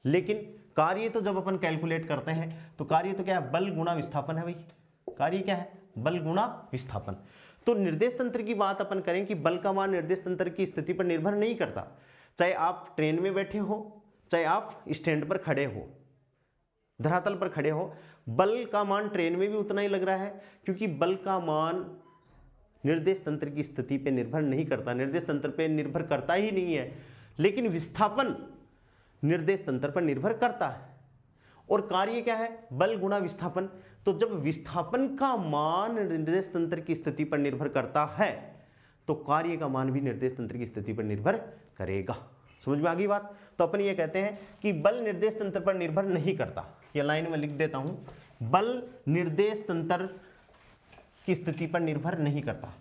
लेकिन कार्य तो जब अपन कैलकुलेट करते हैं तो कार्य तो क्या है, बल गुणा विस्थापन है। भाई कार्य क्या है, बल गुणा विस्थापन। तो निर्देश तंत्र की बात अपन करें कि बल का मान निर्देश तंत्र की स्थिति पर निर्भर नहीं करता। चाहे आप ट्रेन में बैठे हो, चाहे आप स्टैंड पर खड़े हो, धरातल पर खड़े हो, बल का मान ट्रेन में भी उतना ही लग रहा है क्योंकि बल का मान निर्देश तंत्र की स्थिति पर निर्भर नहीं करता, निर्देश तंत्र पर निर्भर करता ही नहीं है। लेकिन विस्थापन निर्देश तंत्र पर निर्भर करता है। और कार्य क्या है, बल गुणा विस्थापन। तो जब विस्थापन का मान निर्देश तंत्र की स्थिति पर निर्भर करता है तो कार्य का मान भी निर्देश तंत्र की स्थिति पर निर्भर करेगा। समझ में आ गई बात। तो अपन ये कहते हैं कि बल निर्देश तंत्र पर निर्भर नहीं करता, ये लाइन में लिख देता हूं, बल निर्देश तंत्र की स्थिति पर निर्भर नहीं करता।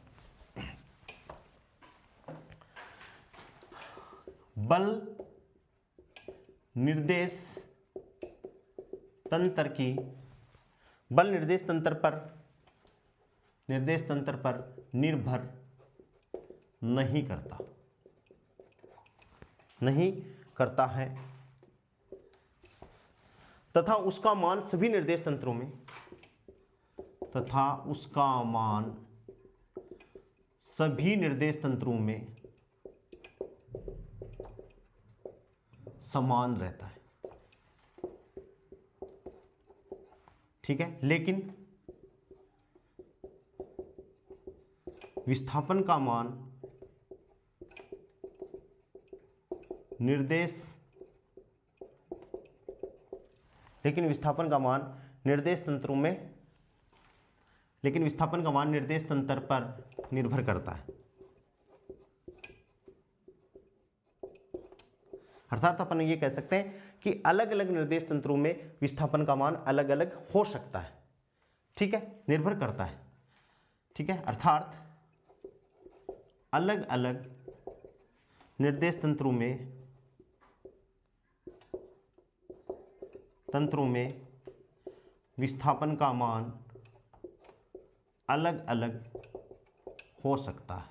बल निर्देश तंत्र की, बल निर्देश तंत्र पर निर्भर नहीं करता है तथा उसका मान सभी निर्देश तंत्रों में समान रहता है, ठीक है। लेकिन विस्थापन का मान निर्देश तंत्र पर निर्भर करता है। अर्थात अपन ये कह सकते हैं कि अलग अलग निर्देश तंत्रों में विस्थापन का मान अलग अलग हो सकता है, ठीक है, निर्भर करता है, ठीक है। अर्थात अलग अलग निर्देश तंत्रों में विस्थापन का मान अलग अलग हो सकता है,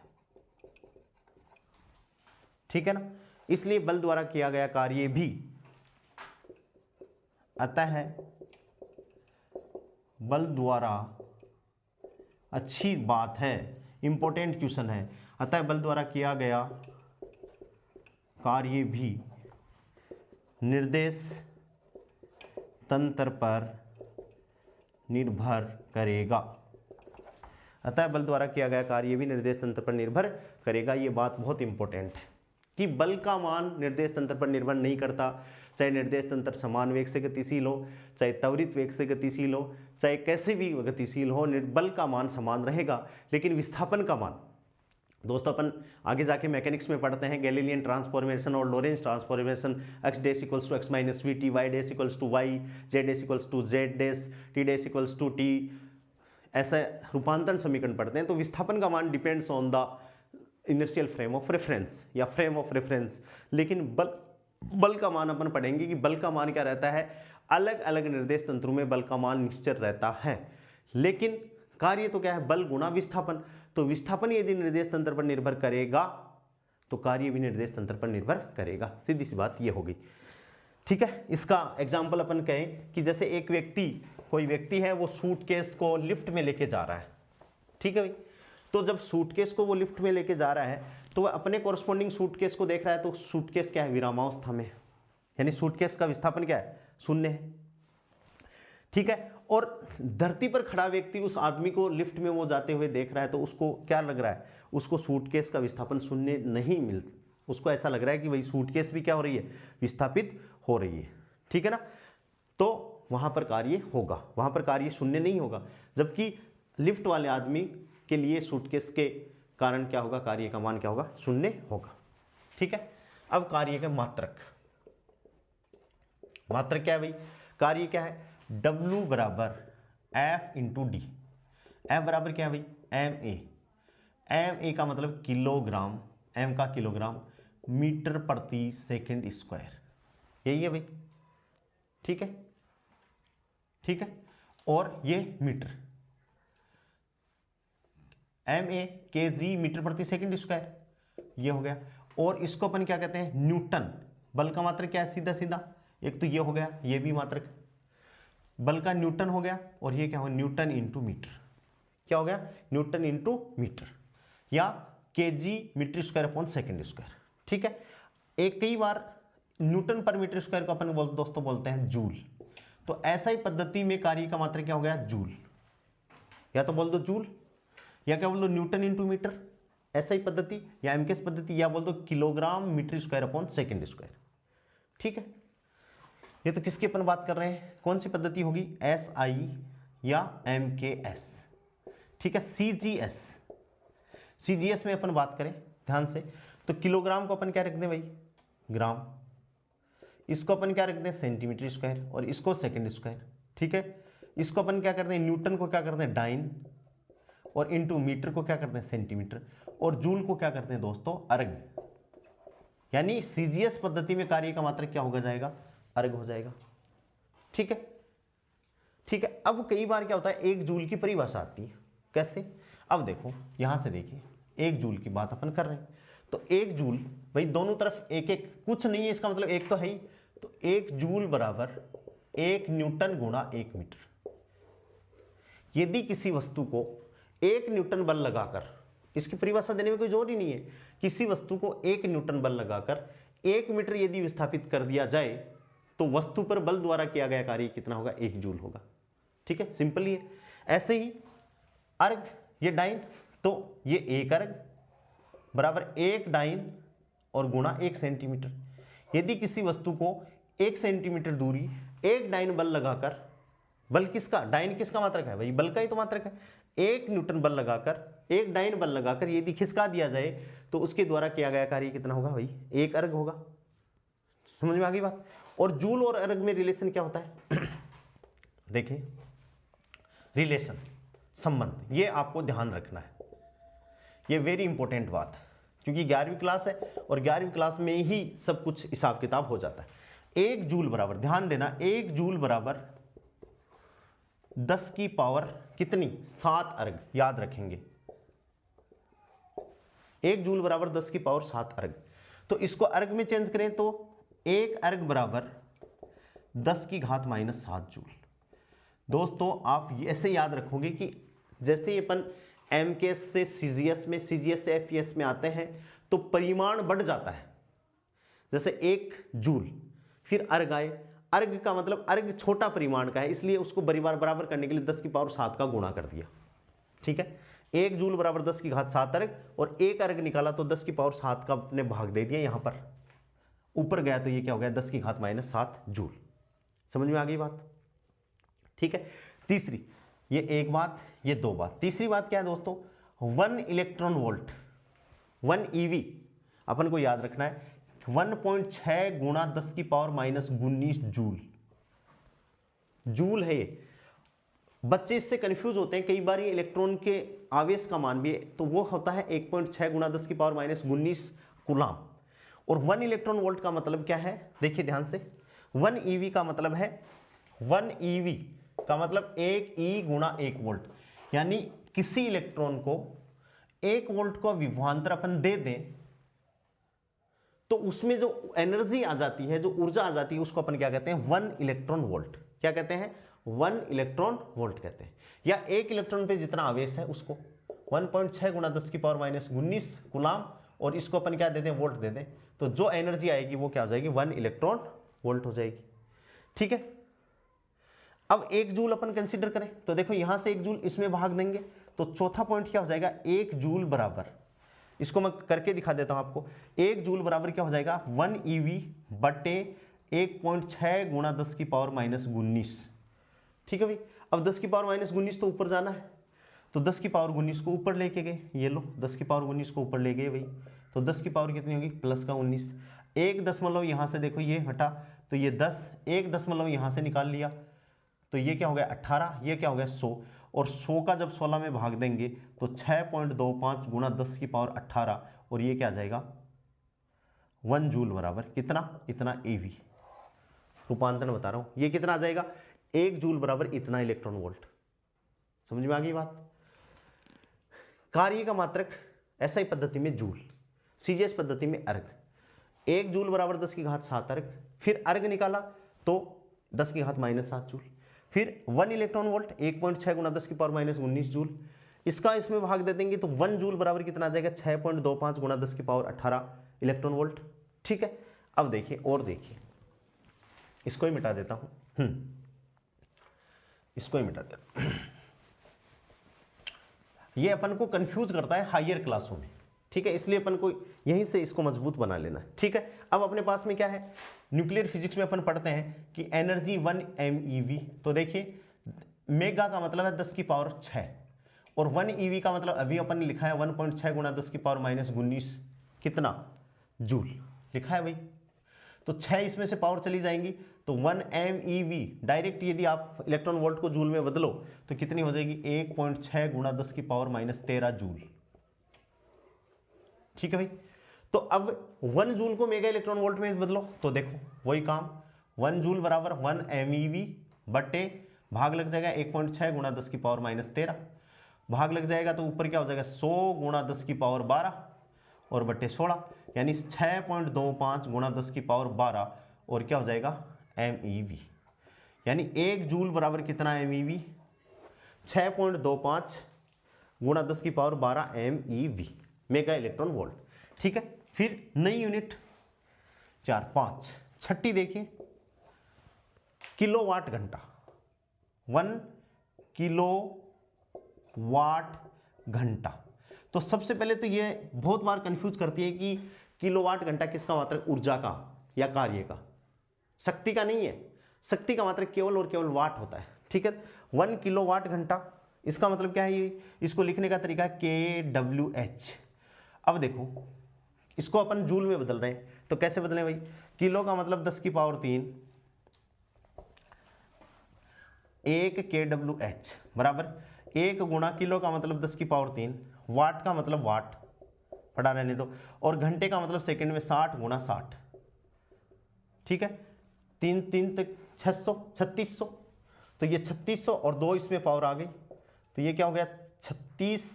ठीक है ना। इसलिए बल द्वारा किया गया कार्य भी, अतः बल द्वारा, अच्छी बात है, इंपॉर्टेंट क्वेश्चन है, अतः बल द्वारा किया गया कार्य भी निर्देश तंत्र पर निर्भर करेगा। अतः बल द्वारा किया गया कार्य भी निर्देश तंत्र पर निर्भर करेगा। ये बात बहुत इंपॉर्टेंट है कि बल का मान निर्देश तंत्र पर निर्भर नहीं करता। चाहे निर्देश तंत्र समान वेग से गतिशील हो, चाहे त्वरित वेग से गतिशील हो, चाहे कैसे भी गतिशील हो, बल का मान समान रहेगा। लेकिन विस्थापन का मान, दोस्तों अपन आगे जाके मैकेनिक्स में पढ़ते हैं गैलीलियन ट्रांसफॉर्मेशन और Lorentz transformation, x dash equals to x minus v t, y dash equals to y, z dash equals to z dash, t dash equals to t, ऐसा रूपांतरण समीकरण पढ़ते हैं। तो विस्थापन का मान depends on the inertial frame of reference या फ्रेम ऑफ रेफरेंस। लेकिन बल का मान अपन पढ़ेंगे कि बल का मान क्या रहता है, अलग अलग निर्देश तंत्रों में बल का मान निश्चित रहता है। लेकिन कार्य तो क्या है, बल गुणा विस्थापन। तो विस्थापन यदि निर्देश तंत्र पर निर्भर करेगा तो कार्य भी निर्देश तंत्र पर निर्भर करेगा। सीधी सी बात ये होगी। ठीक है, इसका एग्जाम्पल अपन कहें कि जैसे एक व्यक्ति, कोई व्यक्ति है, वो सूटकेस को लिफ्ट में लेके जा रहा है। ठीक है भाई, तो जब सूटकेस को वो लिफ्ट में लेके जा रहा है तो वह अपने कोरस्पॉन्डिंग सूटकेस को देख रहा है। तो सूटकेस क्या है, विरामावस्था में, यानी सूटकेस का विस्थापन क्या है, शून्य है। ठीक है, और धरती पर खड़ा व्यक्ति उस आदमी को लिफ्ट में वो जाते हुए देख रहा है, तो उसको क्या लग रहा है, उसको सूटकेस का विस्थापन शून्य नहीं मिलता। उसको ऐसा लग रहा है कि भाई सूटकेस भी क्या हो रही है, विस्थापित हो रही है। ठीक है ना, तो वहां पर कार्य होगा, वहां पर कार्य शून्य नहीं होगा। जबकि लिफ्ट वाले आदमी के लिए सूटकेस के कारण क्या होगा, कार्य का मान क्या होगा, शून्य होगा। ठीक है, अब कार्य के मात्रक, मात्रक क्या है भाई, कार्य क्या है, W बराबर F इंटू डी। F बराबर क्या है भाई, MA। MA का मतलब किलोग्राम, M का किलोग्राम, मीटर प्रति सेकंड स्क्वायर, यही है भाई। ठीक है, ठीक है, और ये मीटर, MA kg मीटर प्रति सेकंड स्क्वायर, ये हो गया। और इसको अपन क्या कहते हैं, न्यूटन। बल का मात्रक क्या है, सीधा सीधा, एक तो ये हो गया, ये भी मात्रक बल का न्यूटन हो गया, और ये क्या हो, न्यूटन इंटू मीटर, क्या हो गया, न्यूटन इंटू मीटर, या KG metre square upon second square. ठीक है, एक कई बार न्यूटन पर मीटर स्क्वायर को अपन दोस्तों बोलते हैं जूल। तो ऐसा ही पद्धति में कार्य का मात्रक क्या हो गया, जूल, या तो बोल दो जूल, या क्या बोल दो न्यूटन इंटू मीटर, ऐसा ही पद्धति, या एमकेएस पद्धति, या बोल दो kilogram metre square upon second square. ठीक है, ये तो किसकी अपन बात कर रहे हैं, कौन सी पद्धति होगी, SI या MKS। ठीक है, CGS में अपन बात करें ध्यान से, तो किलोग्राम को अपन क्या रख दें भाई, ग्राम, इसको अपन क्या रख दें, सेंटीमीटर स्क्वायर, और इसको सेकंड स्क्वायर। ठीक है, इसको अपन क्या करते हैं, न्यूटन को क्या करते हैं, डाइन, और इंटू मीटर को क्या करते हैं, सेंटीमीटर, और जूल को क्या करते हैं दोस्तों, अर्ग। यानी CGS पद्धति में कार्य का मात्रक क्या होगा जाएगा, अर्ग हो जाएगा। ठीक है, ठीक है। अब कई बार क्या होता है, एक जूल की परिभाषा आती है, कैसे, अब देखो यहां से देखिए, एक जूल की बात अपन कर रहे हैं, तो एक जूल भाई दोनों तरफ एक एक, कुछ नहीं है, इसका मतलब एक तो है ही, तो एक जूल बराबर 1 न्यूटन गुणा 1 मीटर। यदि किसी वस्तु को 1 न्यूटन बल लगाकर, इसकी परिभाषा देने में कोई जोर ही नहीं है, किसी वस्तु को 1 न्यूटन बल लगाकर 1 मीटर यदि विस्थापित कर दिया जाए तो वस्तु पर बल द्वारा किया गया कार्य कितना होगा, 1 जूल होगा। ठीक है, सिंपल ही है। ऐसे ही अर्ग, ये डाइन, तो ये 1 अर्ग बराबर 1 डाइन और गुणा 1 सेंटीमीटर। यदि किसी वस्तु को 1 सेंटीमीटर दूरी 1 डाइन बल लगाकर, बल किसका, डाइन किसका मात्रक है भाई, बल का ही तो मात्रक है, 1 न्यूटन बल लगाकर, 1 डाइन बल लगाकर यदि खिसका दिया जाए तो उसके द्वारा किया गया कार्य कितना होगा भाई, 1 अर्ग होगा। समझ में आ गई बात। और जूल और अर्ग में रिलेशन क्या होता है देखिए, रिलेशन, संबंध, ये आपको ध्यान रखना है, ये वेरी इंपॉर्टेंट बात है, क्योंकि 11वीं क्लास है और 11वीं क्लास में ही सब कुछ हिसाब किताब हो जाता है। 1 जूल बराबर, ध्यान देना, 1 जूल बराबर 10 की पावर कितनी, 7 अर्ग, याद रखेंगे, 1 जूल बराबर 10 की पावर 7 अर्ग। तो इसको अर्ग में चेंज करें तो 1 अर्ग बराबर 10 की घात माइनस 7 जूल। दोस्तों आप ऐसे याद रखोगे कि जैसे ही अपन एमकेएस से सीजीएस में, सीजीएस से एफईएस में आते हैं तो परिमाण बढ़ जाता है। जैसे 1 जूल, फिर अर्ग आए, अर्ग का मतलब अर्ग छोटा परिमाण का है, इसलिए उसको बराबर करने के लिए 10 की पावर 7 का गुणा कर दिया। ठीक है, 1 जूल बराबर 10 की घात 7 अर्ग, और 1 अर्ग निकाला तो 10 की पावर 7 का अपने भाग दे दिया यहां पर, ऊपर गया तो ये क्या हो गया 10 की घात -7 जूल। समझ में आ गई बात? ठीक है। तीसरी, ये एक बात, ये दो बात। तीसरी बात क्या है दोस्तों, 1 इलेक्ट्रॉन वोल्ट, 1 ईवी अपन को याद रखना है 1.6 गुणा 10 की पावर -19 जूल। जूल है ये। बच्चे इससे कंफ्यूज होते हैं, कई बार ये इलेक्ट्रॉन के आवेश का मान भी है, तो वो होता है 1.6 गुणा 10 की पावर -19 कूलाम। और 1 इलेक्ट्रॉन वोल्ट का मतलब क्या है, देखिए ध्यान से, 1 ईवी का मतलब है, 1 ईवी का मतलब 1 ई गुणा 1 वोल्ट, यानी किसी इलेक्ट्रॉन को 1 वोल्ट का विभवांतर अपन दे दें तो उसमें जो एनर्जी आ जाती है, जो ऊर्जा आ जाती है, उसको अपन क्या कहते हैं 1 इलेक्ट्रॉन वोल्ट। क्या कहते हैं 1 इलेक्ट्रॉन वोल्ट कहते हैं। या 1 इलेक्ट्रॉन पे जितना आवेश है उसको 1.6 गुणा 10 की पावर -19 कूलाम, और इसको अपन क्या दे दें वोल्ट दे दें, तो जो एनर्जी आएगी वो क्या हो जाएगी 1 इलेक्ट्रॉन वोल्ट हो जाएगी। ठीक है। अब 1 जूल अपन कंसीडर करें तो देखो यहां से 1 जूल इसमें भाग देंगे तो चौथा पॉइंट क्या हो जाएगा 1 जूल बराबर, इसको मैं करके दिखा देता हूं आपको, 1 जूल बराबर क्या हो जाएगा 1 ईवी बटे 1.6 गुणा 10 की पावर -19। ठीक है भाई। अब 10 की पावर -19 तो ऊपर जाना है, तो 10 की पावर 19 को ऊपर लेके गए, ये लो 10 की पावर 19 को ऊपर ले गए भाई, तो 10 की पावर कितनी होगी प्लस का 19। 1 दशमलव यहाँ से देखो ये हटा तो ये 10, 1 दशमलव यहाँ से निकाल लिया तो ये क्या हो गया 18, ये क्या हो गया 100, और 100 का जब 16 में भाग देंगे तो 6.25 गुणा 10 की पावर 18, और ये क्या आ जाएगा 1 जूल बराबर कितना, इतना ईवी। रूपांतरण बता रहा हूं, ये कितना आ जाएगा 1 जूल बराबर इतना इलेक्ट्रॉन वोल्ट। समझ में आ गई बात? कार्य का मात्रक एसआई पद्धति में जूल, सीजीएस पद्धति में अर्ग। 1 जूल बराबर 10 की घात 7 अर्ग, फिर अर्ग निकाला तो 10 की घात -7 जूल, फिर 1 इलेक्ट्रॉन वोल्ट 1.6 गुणा 10 की पावर -19 जूल, इसका इसमें भाग दे देंगे तो 1 जूल बराबर कितना आ जाएगा 6.25 गुणा 10 की पावर 18 इलेक्ट्रॉन वोल्ट। ठीक है। अब देखिए और देखिए, इसको ही मिटा देता हूं, इसको ही मिटा देता हूं। ये अपन को कंफ्यूज करता है हायर क्लासों में, ठीक है, इसलिए अपन को यहीं से इसको मजबूत बना लेना है। ठीक है। अब अपने पास में क्या है, न्यूक्लियर फिजिक्स में अपन पढ़ते हैं कि एनर्जी 1 MeV, तो देखिए मेगा का मतलब है 10 की पावर 6, और 1 EV का मतलब अभी अपन ने लिखा है 1.6 गुणा 10 की पावर -19 कितना जूल लिखा है भाई, तो 6 इसमें से पावर चली जाएंगी तो 1 MeV डायरेक्ट यदि आप इलेक्ट्रॉन वोल्ट को जूल में बदलो तो कितनी हो जाएगी 1.6 गुणा 10 की पावर -13 जूल। ठीक है भाई। तो अब 1 जूल को मेगा इलेक्ट्रॉन वोल्ट में बदलो तो देखो वही काम, 1 जूल बराबर 1 MeV बटे भाग लग जाएगा 1.6 गुणा 10 की पावर -13, भाग लग जाएगा तो ऊपर क्या हो जाएगा 100 गुणा 10 की पावर 12 और बटे 16, यानी 6.25 गुणा 10 की पावर 12 और क्या हो जाएगा MeV, यानी 1 जूल बराबर कितना MeV 6.25 गुणा 10 की power 12 MeV mega electron volt. ठीक है। फिर नई यूनिट 4, 5, छठी देखिए किलोवाट घंटा, 1 किलोवाट घंटा। तो सबसे पहले तो ये बहुत बार कंफ्यूज करती है कि किलोवाट घंटा किसका मात्रक, ऊर्जा का या कार्य का, शक्ति का नहीं है, शक्ति का मात्रक केवल और केवल वाट होता है। ठीक है। 1 किलोवाट घंटा इसका मतलब क्या है, ये इसको लिखने का तरीका है kWh। अब देखो इसको अपन जूल में बदल रहे हैं तो कैसे बदलें भाई, किलो का मतलब 10 की पावर 3, 1 kWh बराबर 1 गुणा किलो का मतलब 10 की पावर 3, वाट का मतलब वाट पढ़ा रहने दो, और घंटे का मतलब सेकंड में 60 गुणा 60। ठीक है। 3 3 तक 600 3600, तो ये 3600 और 2 इसमें पावर आ गई तो ये क्या हो गया 36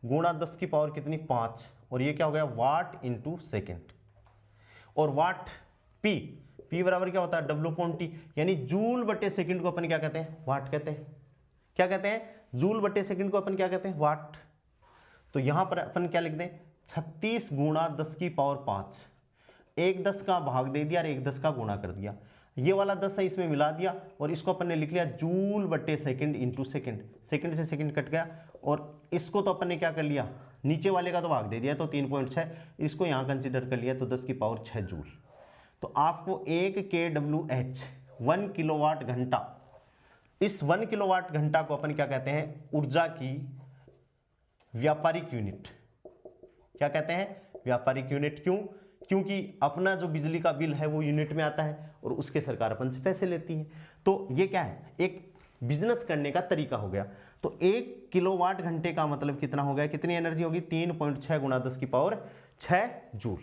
गुणा 10 की पावर कितनी 5, और ये क्या हो गया वाट इंटू सेकेंड, और वाट P बराबर क्या होता है W/T, यानी जूल बटे सेकंड को अपन क्या कहते हैं वाट कहते हैं। क्या कहते हैं जूल बटे सेकंड को अपन क्या कहते हैं वाट। तो यहां पर अपन क्या लिख दें 36 गुणा 10 की पावर 5, 1 10 का भाग दे दिया और 1 10 का गुणा कर दिया, ये वाला 10 है इसमें मिला दिया और इसको अपन ने लिख लिया जूल बटे सेकंड इंटू सेकंड, सेकंड से सेकंड कट गया और इसको तो अपन ने क्या कर लिया, नीचे वाले का तो भाग दे दिया, तो 3.6, इसको यहाँ कंसिडर कर लिया तो 10 की पावर 6 जूल। तो आपको 1 kWh 1 किलोवाट घंटा, इस 1 किलोवाट घंटा को अपन क्या कहते हैं, ऊर्जा की व्यापारिक यूनिट। क्या कहते हैं, व्यापारिक यूनिट। क्यों, क्योंकि अपना जो बिजली का बिल है वो यूनिट में आता है और उसके सरकार अपन से पैसे लेती है। तो ये क्या है, एक बिजनेस करने का तरीका हो गया। तो 1 किलोवाट घंटे का मतलब कितना हो गया, कितनी एनर्जी होगी, 3.6 गुणा 10 की पावर 6 जूल।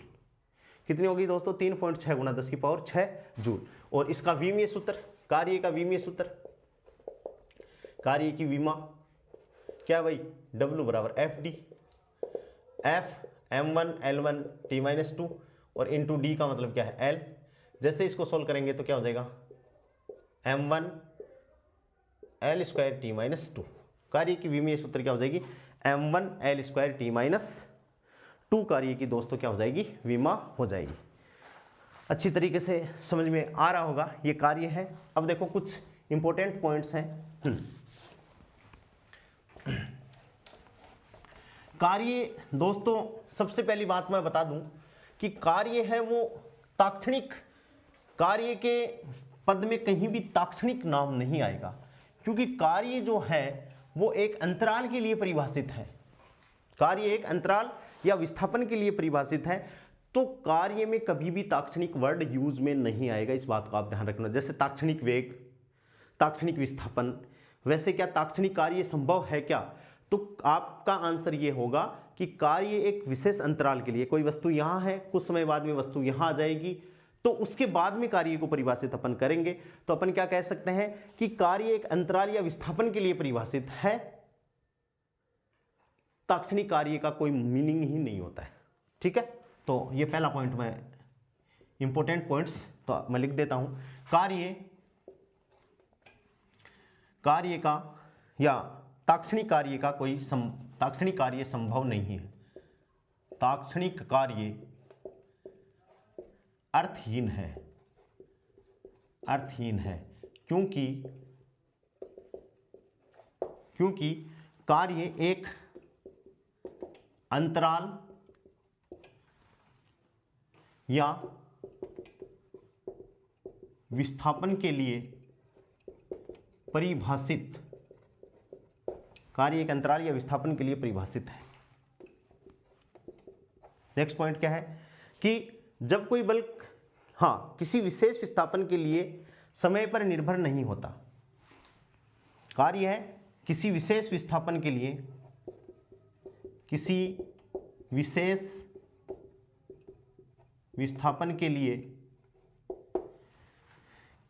कितनी होगी दोस्तों, 3.6 गुणा 10 की पावर 6 जूल। और इसका विमीय सूत्र, कार्य का विमीय सूत्र, कार्य की विमा क्या है भाई, W बराबर FD, F m1 L1 T-2 और इंटू D का मतलब क्या है L। जैसे इसको सोल्व करेंगे तो क्या हो जाएगा, m1 L स्क्वायर T-2। कार्य की विमीय सूत्र क्या हो जाएगी, m1 L स्क्वायर T-2 कार्य की दोस्तों क्या हो जाएगी, विमा हो जाएगी। अच्छी तरीके से समझ में आ रहा होगा, ये कार्य है। अब देखो कुछ इंपॉर्टेंट पॉइंट्स हैं। कार्य दोस्तों, सबसे पहली बात मैं बता दूं कि कार्य है वो ताक्षणिक, कार्य के पद में कहीं भी ताक्षणिक नाम नहीं आएगा, क्योंकि कार्य जो है वो एक अंतराल के लिए परिभाषित है। कार्य एक अंतराल या विस्थापन के लिए परिभाषित है, तो कार्य में कभी भी ताक्षणिक वर्ड यूज में नहीं आएगा। इस बात को आप ध्यान रखना। जैसे ताक्षणिक वेग, ताक्षणिक विस्थापन, वैसे क्या ताक्षणिक कार्य संभव है क्या, तो आपका आंसर ये होगा कि कार्य एक विशेष अंतराल के लिए, कोई वस्तु यहाँ है, कुछ समय बाद में वस्तु यहाँ आ जाएगी, तो उसके बाद में कार्य को परिभाषित अपन करेंगे। तो अपन क्या कह सकते हैं कि कार्य एक अंतराल या विस्थापन के लिए परिभाषित है। ताक्षणिक कार्य का कोई मीनिंग ही नहीं होता है। ठीक है, तो ये पहला पॉइंट, मैं इंपॉर्टेंट पॉइंट्स तो मैं लिख देता हूं। कार्य का या ताक्षणिक कार्य का कोई ताक्षणिक कार्य संभव नहीं है। ताक्षणिक कार्य अर्थहीन है, अर्थहीन है, क्योंकि कार्य एक अंतराल या विस्थापन के लिए परिभाषित, कार्य एक अंतराल या विस्थापन के लिए परिभाषित है। नेक्स्ट पॉइंट क्या है कि जब कोई बल किसी विशेष विस्थापन के लिए समय पर निर्भर नहीं होता, कार्य है किसी विशेष विस्थापन के लिए, किसी विशेष विस्थापन के लिए,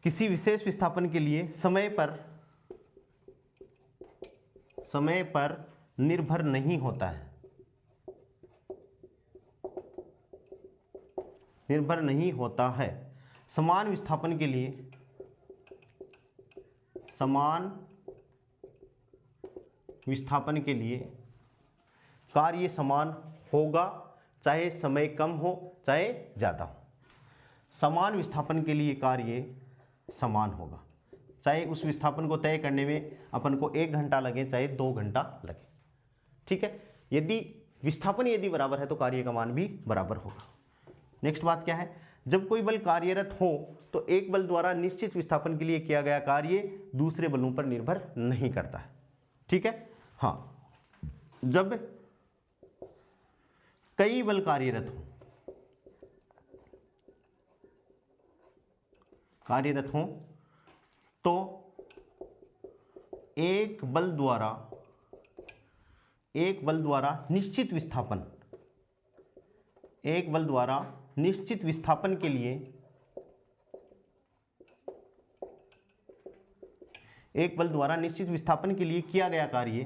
किसी विशेष विस्थापन के लिए समय पर निर्भर नहीं होता है, निर्भर नहीं होता है। समान विस्थापन के लिए, समान विस्थापन के लिए कार्य समान होगा, चाहे समय कम हो चाहे ज़्यादा हो। समान विस्थापन के लिए कार्य समान होगा, चाहे उस विस्थापन को तय करने में अपन को 1 घंटा लगे चाहे 2 घंटा लगे। ठीक है, यदि विस्थापन यदि बराबर है तो कार्य का मान भी बराबर होगा। नेक्स्ट बात क्या है, जब कोई बल कार्यरत हो तो एक बल द्वारा निश्चित विस्थापन के लिए किया गया कार्य दूसरे बलों पर निर्भर नहीं करता है। ठीक है, जब कई बल कार्यरत हो तो एक बल द्वारा निश्चित विस्थापन, एक बल द्वारा निश्चित विस्थापन के लिए, एक बल द्वारा निश्चित विस्थापन के लिए किया गया कार्य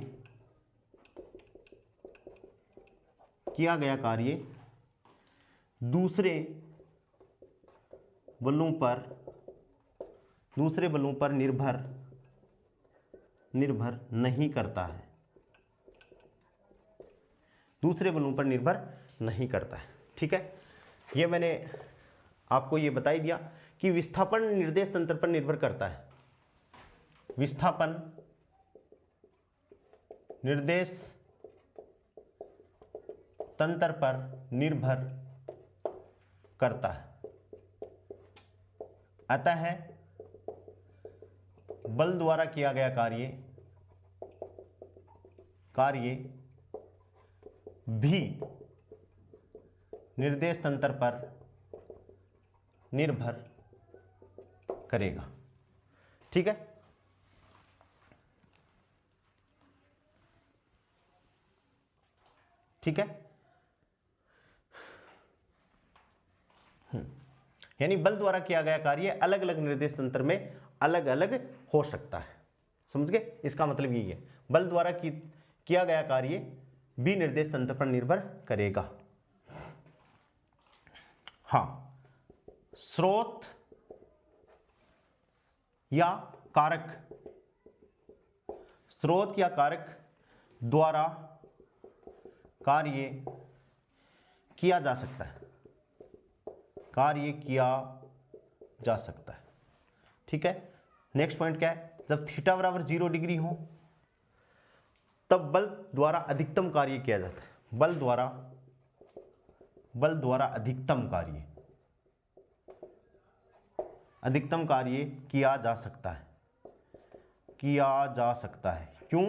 दूसरे बलों पर निर्भर नहीं करता है, दूसरे बलों पर निर्भर नहीं करता है। ठीक है, ये मैंने आपको ये बता ही दिया कि विस्थापन निर्देश तंत्र पर निर्भर करता है। विस्थापन निर्देश तंत्र पर निर्भर करता है। अतः बल द्वारा किया गया कार्य भी निर्देश तंत्र पर निर्भर करेगा। ठीक है, ठीक है। यानी बल द्वारा किया गया कार्य अलग अलग निर्देश तंत्र में अलग अलग हो सकता है। समझ गए? इसका मतलब यही है, बल द्वारा किया गया कार्य भी निर्देश तंत्र पर निर्भर करेगा। हाँ, स्रोत या कारक, स्रोत या कारक द्वारा कार्य किया जा सकता है, कार्य किया जा सकता है। ठीक है, नेक्स्ट पॉइंट क्या है? जब थीटा बराबर 0 डिग्री हो तब बल द्वारा अधिकतम कार्य किया जाता है। बल द्वारा अधिकतम कार्य किया जा सकता है, क्यों?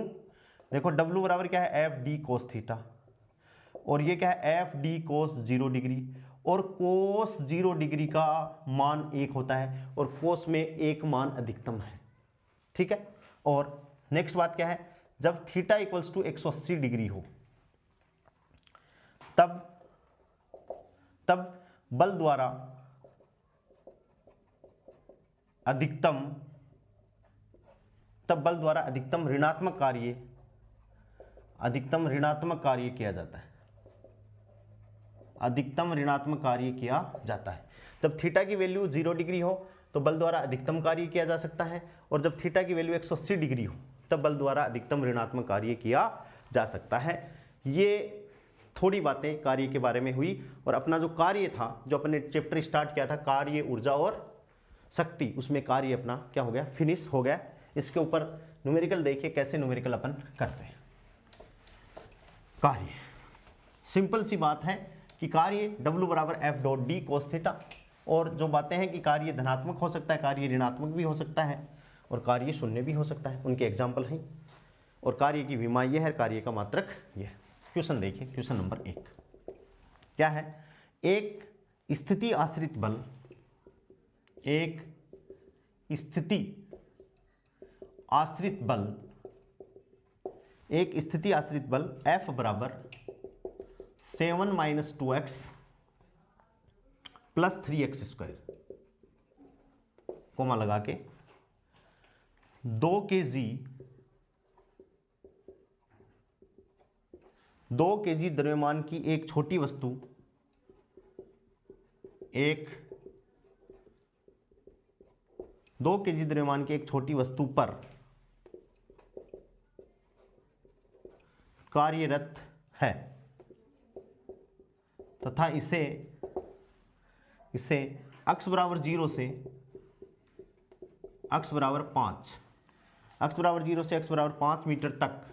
देखो W बराबर क्या है? एफ डी कोस थीटा, और ये क्या है? एफ डी कोस 0 डिग्री, और कोस 0 डिग्री का मान 1 होता है और कोस में एक मान अधिकतम है। ठीक है, और नेक्स्ट बात क्या है? जब थीटा इक्वल्स टू 180 डिग्री हो तब बल द्वारा अधिकतम ऋणात्मक कार्य किया जाता है। अधिकतम ऋणात्मक कार्य किया जाता है। जब थीटा की वैल्यू 0 डिग्री हो तो बल द्वारा अधिकतम कार्य किया जा सकता है, और जब थीटा की वैल्यू 180 डिग्री हो तब बल द्वारा अधिकतम ऋणात्मक कार्य किया जा सकता है। ये थोड़ी बातें कार्य के बारे में हुई, और अपना जो कार्य था, जो अपने चैप्टर स्टार्ट किया था, कार्य, ऊर्जा और शक्ति, उसमें कार्य अपना क्या हो गया? फिनिश हो गया। इसके ऊपर न्यूमेरिकल देखिए, कैसे न्यूमेरिकल अपन करते हैं। कार्य, सिंपल सी बात है कि कार्य W बराबर F dot d cos theta, और जो बातें हैं कि कार्य धनात्मक हो सकता है, कार्य ऋणात्मक भी हो सकता है, और कार्य शून्य भी हो सकता है, उनके एग्जाम्पल हैं। और कार्य की विमा यह है, कार्य का मात्रक यह। क्वेश्चन देखिए, क्वेश्चन नंबर 1 क्या है? एक स्थिति आश्रित बल F बराबर 7 - 2x + 3x स्क्वायर, कोमा लगा के 2 kg द्रव्यमान की एक छोटी वस्तु पर कार्यरत है तथा इसे x बराबर 0 से x बराबर 5 मीटर तक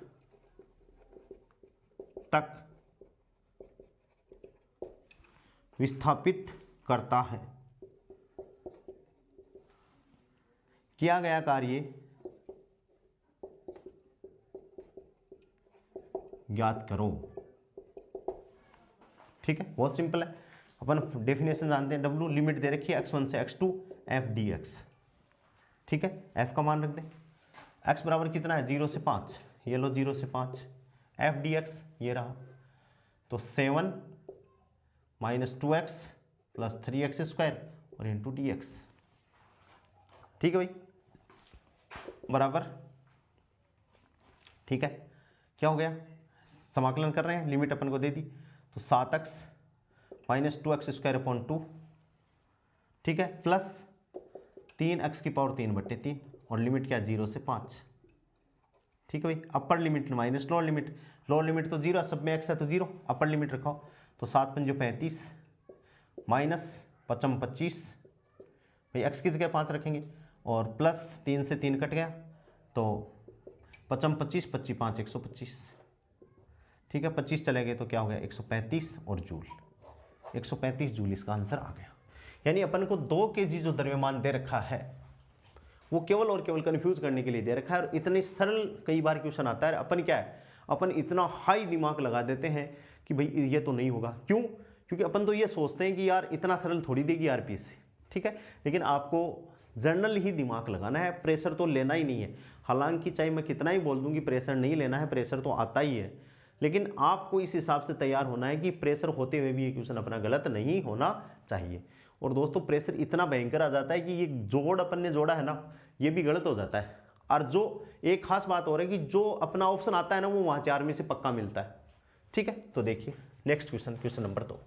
विस्थापित करता है। किया गया कार्य ज्ञात करो। ठीक है, बहुत सिंपल है। अपन डेफिनेशन जानते हैं। W लिमिट दे रखी है x1 से x2 f dx। ठीक है, f का मान रख दें। x बराबर कितना है? 0 से 5, ये लो 0 से 5, f dx ये रहा, तो 7 - 2x + 3x स्क्वायर और इंटू dx। ठीक है भाई, बराबर। ठीक है, क्या हो गया? समाकलन कर रहे हैं, लिमिट अपन को दे दी, तो 7x - 2x स्क्वायर अपॉन 2, ठीक है, प्लस 3x की पावर 3/3, और लिमिट क्या? 0 से 5। ठीक है भाई, upper limit minus lower limit, lower limit तो 0, सब में x है तो 0, अपर लिमिट रखो, तो 7 × 5 = 35 माइनस 5 × 25 भाई, x की जगह 5 रखेंगे, और प्लस 3 से 3 कट गया, तो 5 × 25 = 25, 125। ठीक है, 25 चले गए तो क्या हो गया 135 और जूल, 135 जूल इसका आंसर आ गया। यानी अपन को 2 kg जो द्रव्यमान दे रखा है वो केवल और केवल कंफ्यूज करने के लिए दे रखा है। और इतने सरल कई बार क्वेश्चन आता है, अपन क्या है, अपन इतना हाई दिमाग लगा देते हैं कि भाई ये तो नहीं होगा। क्यों? क्योंकि अपन तो ये सोचते हैं कि यार इतना सरल थोड़ी देगी आरपीएससी, ठीक है। लेकिन आपको जनरल ही दिमाग लगाना है, प्रेशर तो लेना ही नहीं है। हालांकि चाहे मैं कितना ही बोल दूं कि प्रेशर नहीं लेना है, प्रेशर तो आता ही है, लेकिन आपको इस हिसाब से तैयार होना है कि प्रेशर होते हुए भी ये क्वेश्चन अपना गलत नहीं होना चाहिए। और दोस्तों प्रेशर इतना भयंकर आ जाता है कि ये जोड़ अपन ने जोड़ा है ना, ये भी गलत हो जाता है। और जो एक खास बात हो रही है कि जो अपना ऑप्शन आता है ना वो वहाँ 4 में से पक्का मिलता है, ठीक है। तो देखिए नेक्स्ट क्वेश्चन, क्वेश्चन नंबर 2।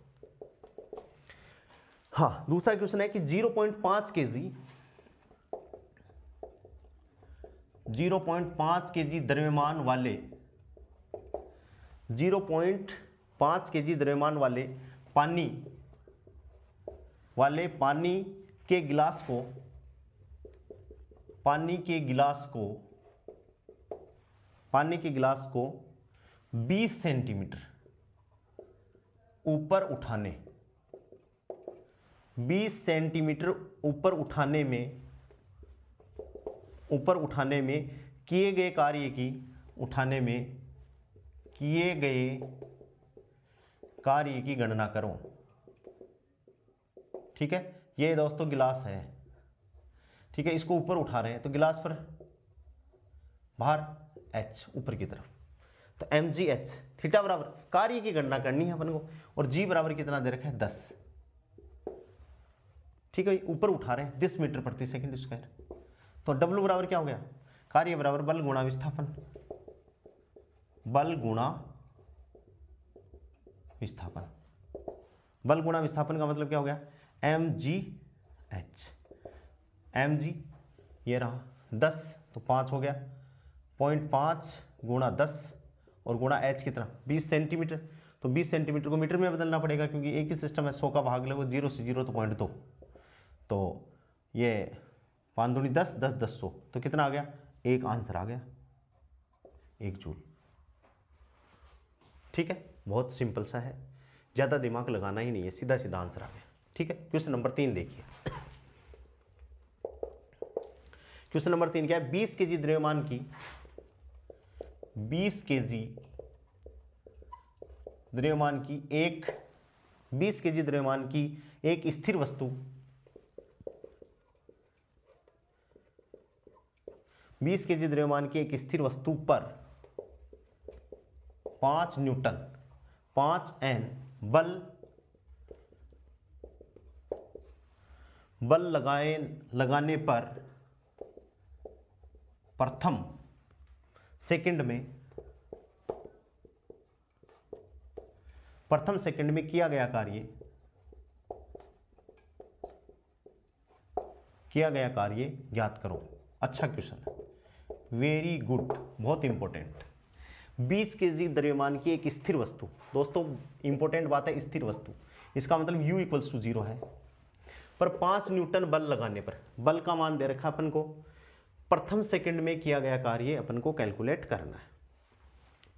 हाँ, दूसरा क्वेश्चन है कि 0.5 kg 0.5 kg द्रव्यमान वाले 0.5 kg द्रव्यमान वाले पानी के गिलास को 20 सेंटीमीटर ऊपर उठाने 20 सेंटीमीटर ऊपर उठाने में किए गए कार्य की गणना करो। ठीक है, ये दोस्तों गिलास है, ठीक है, इसको ऊपर उठा रहे हैं तो गिलास पर भार h ऊपर की तरफ, तो mgh, थीटा बराबर कार्य की गणना करनी है अपन को, और g बराबर कितना दे रखा है 10, ठीक है, ऊपर उठा रहे हैं 10 मीटर प्रति सेकंड स्क्वायर। तो W बराबर क्या हो गया, कार्य बराबर बल गुणा विस्थापन, बल गुणा विस्थापन का मतलब क्या हो गया mg ये रहा 10 तो 5 हो गया, 0.5 गुणा 10 और गुणा h कितना 20 सेंटीमीटर, तो 20 सेंटीमीटर को मीटर में बदलना पड़ेगा क्योंकि एक ही सिस्टम है, 100 का भाग लगो 0 से 0 तो 0.2, तो ये 5 दूनी 10, 10 10 100, तो कितना आ गया, एक आंसर आ गया 1 जूल। ठीक है, बहुत सिंपल सा है, ज़्यादा दिमाग लगाना ही नहीं है, सीधा सीधा आंसर आ गया। ठीक है, क्वेश्चन नंबर 3 देखिए। क्वेश्चन नंबर 3 क्या है, 20 केजी द्रव्यमान की 20 केजी द्रव्यमान की एक स्थिर वस्तु 20 केजी द्रव्यमान की एक स्थिर वस्तु पर 5 न्यूटन 5 N बल लगाने पर प्रथम सेकंड में किया गया कार्य ज्ञात करो। अच्छा क्वेश्चन है, वेरी गुड, बहुत इंपॉर्टेंट। 20 केजी द्रव्यमान की एक स्थिर वस्तु, दोस्तों इंपॉर्टेंट बात है स्थिर वस्तु, इसका मतलब U = 0 है, पर 5 न्यूटन बल लगाने पर, बल का मान दे रखा अपन को, प्रथम सेकंड में किया गया कार्य अपन को कैलकुलेट करना है।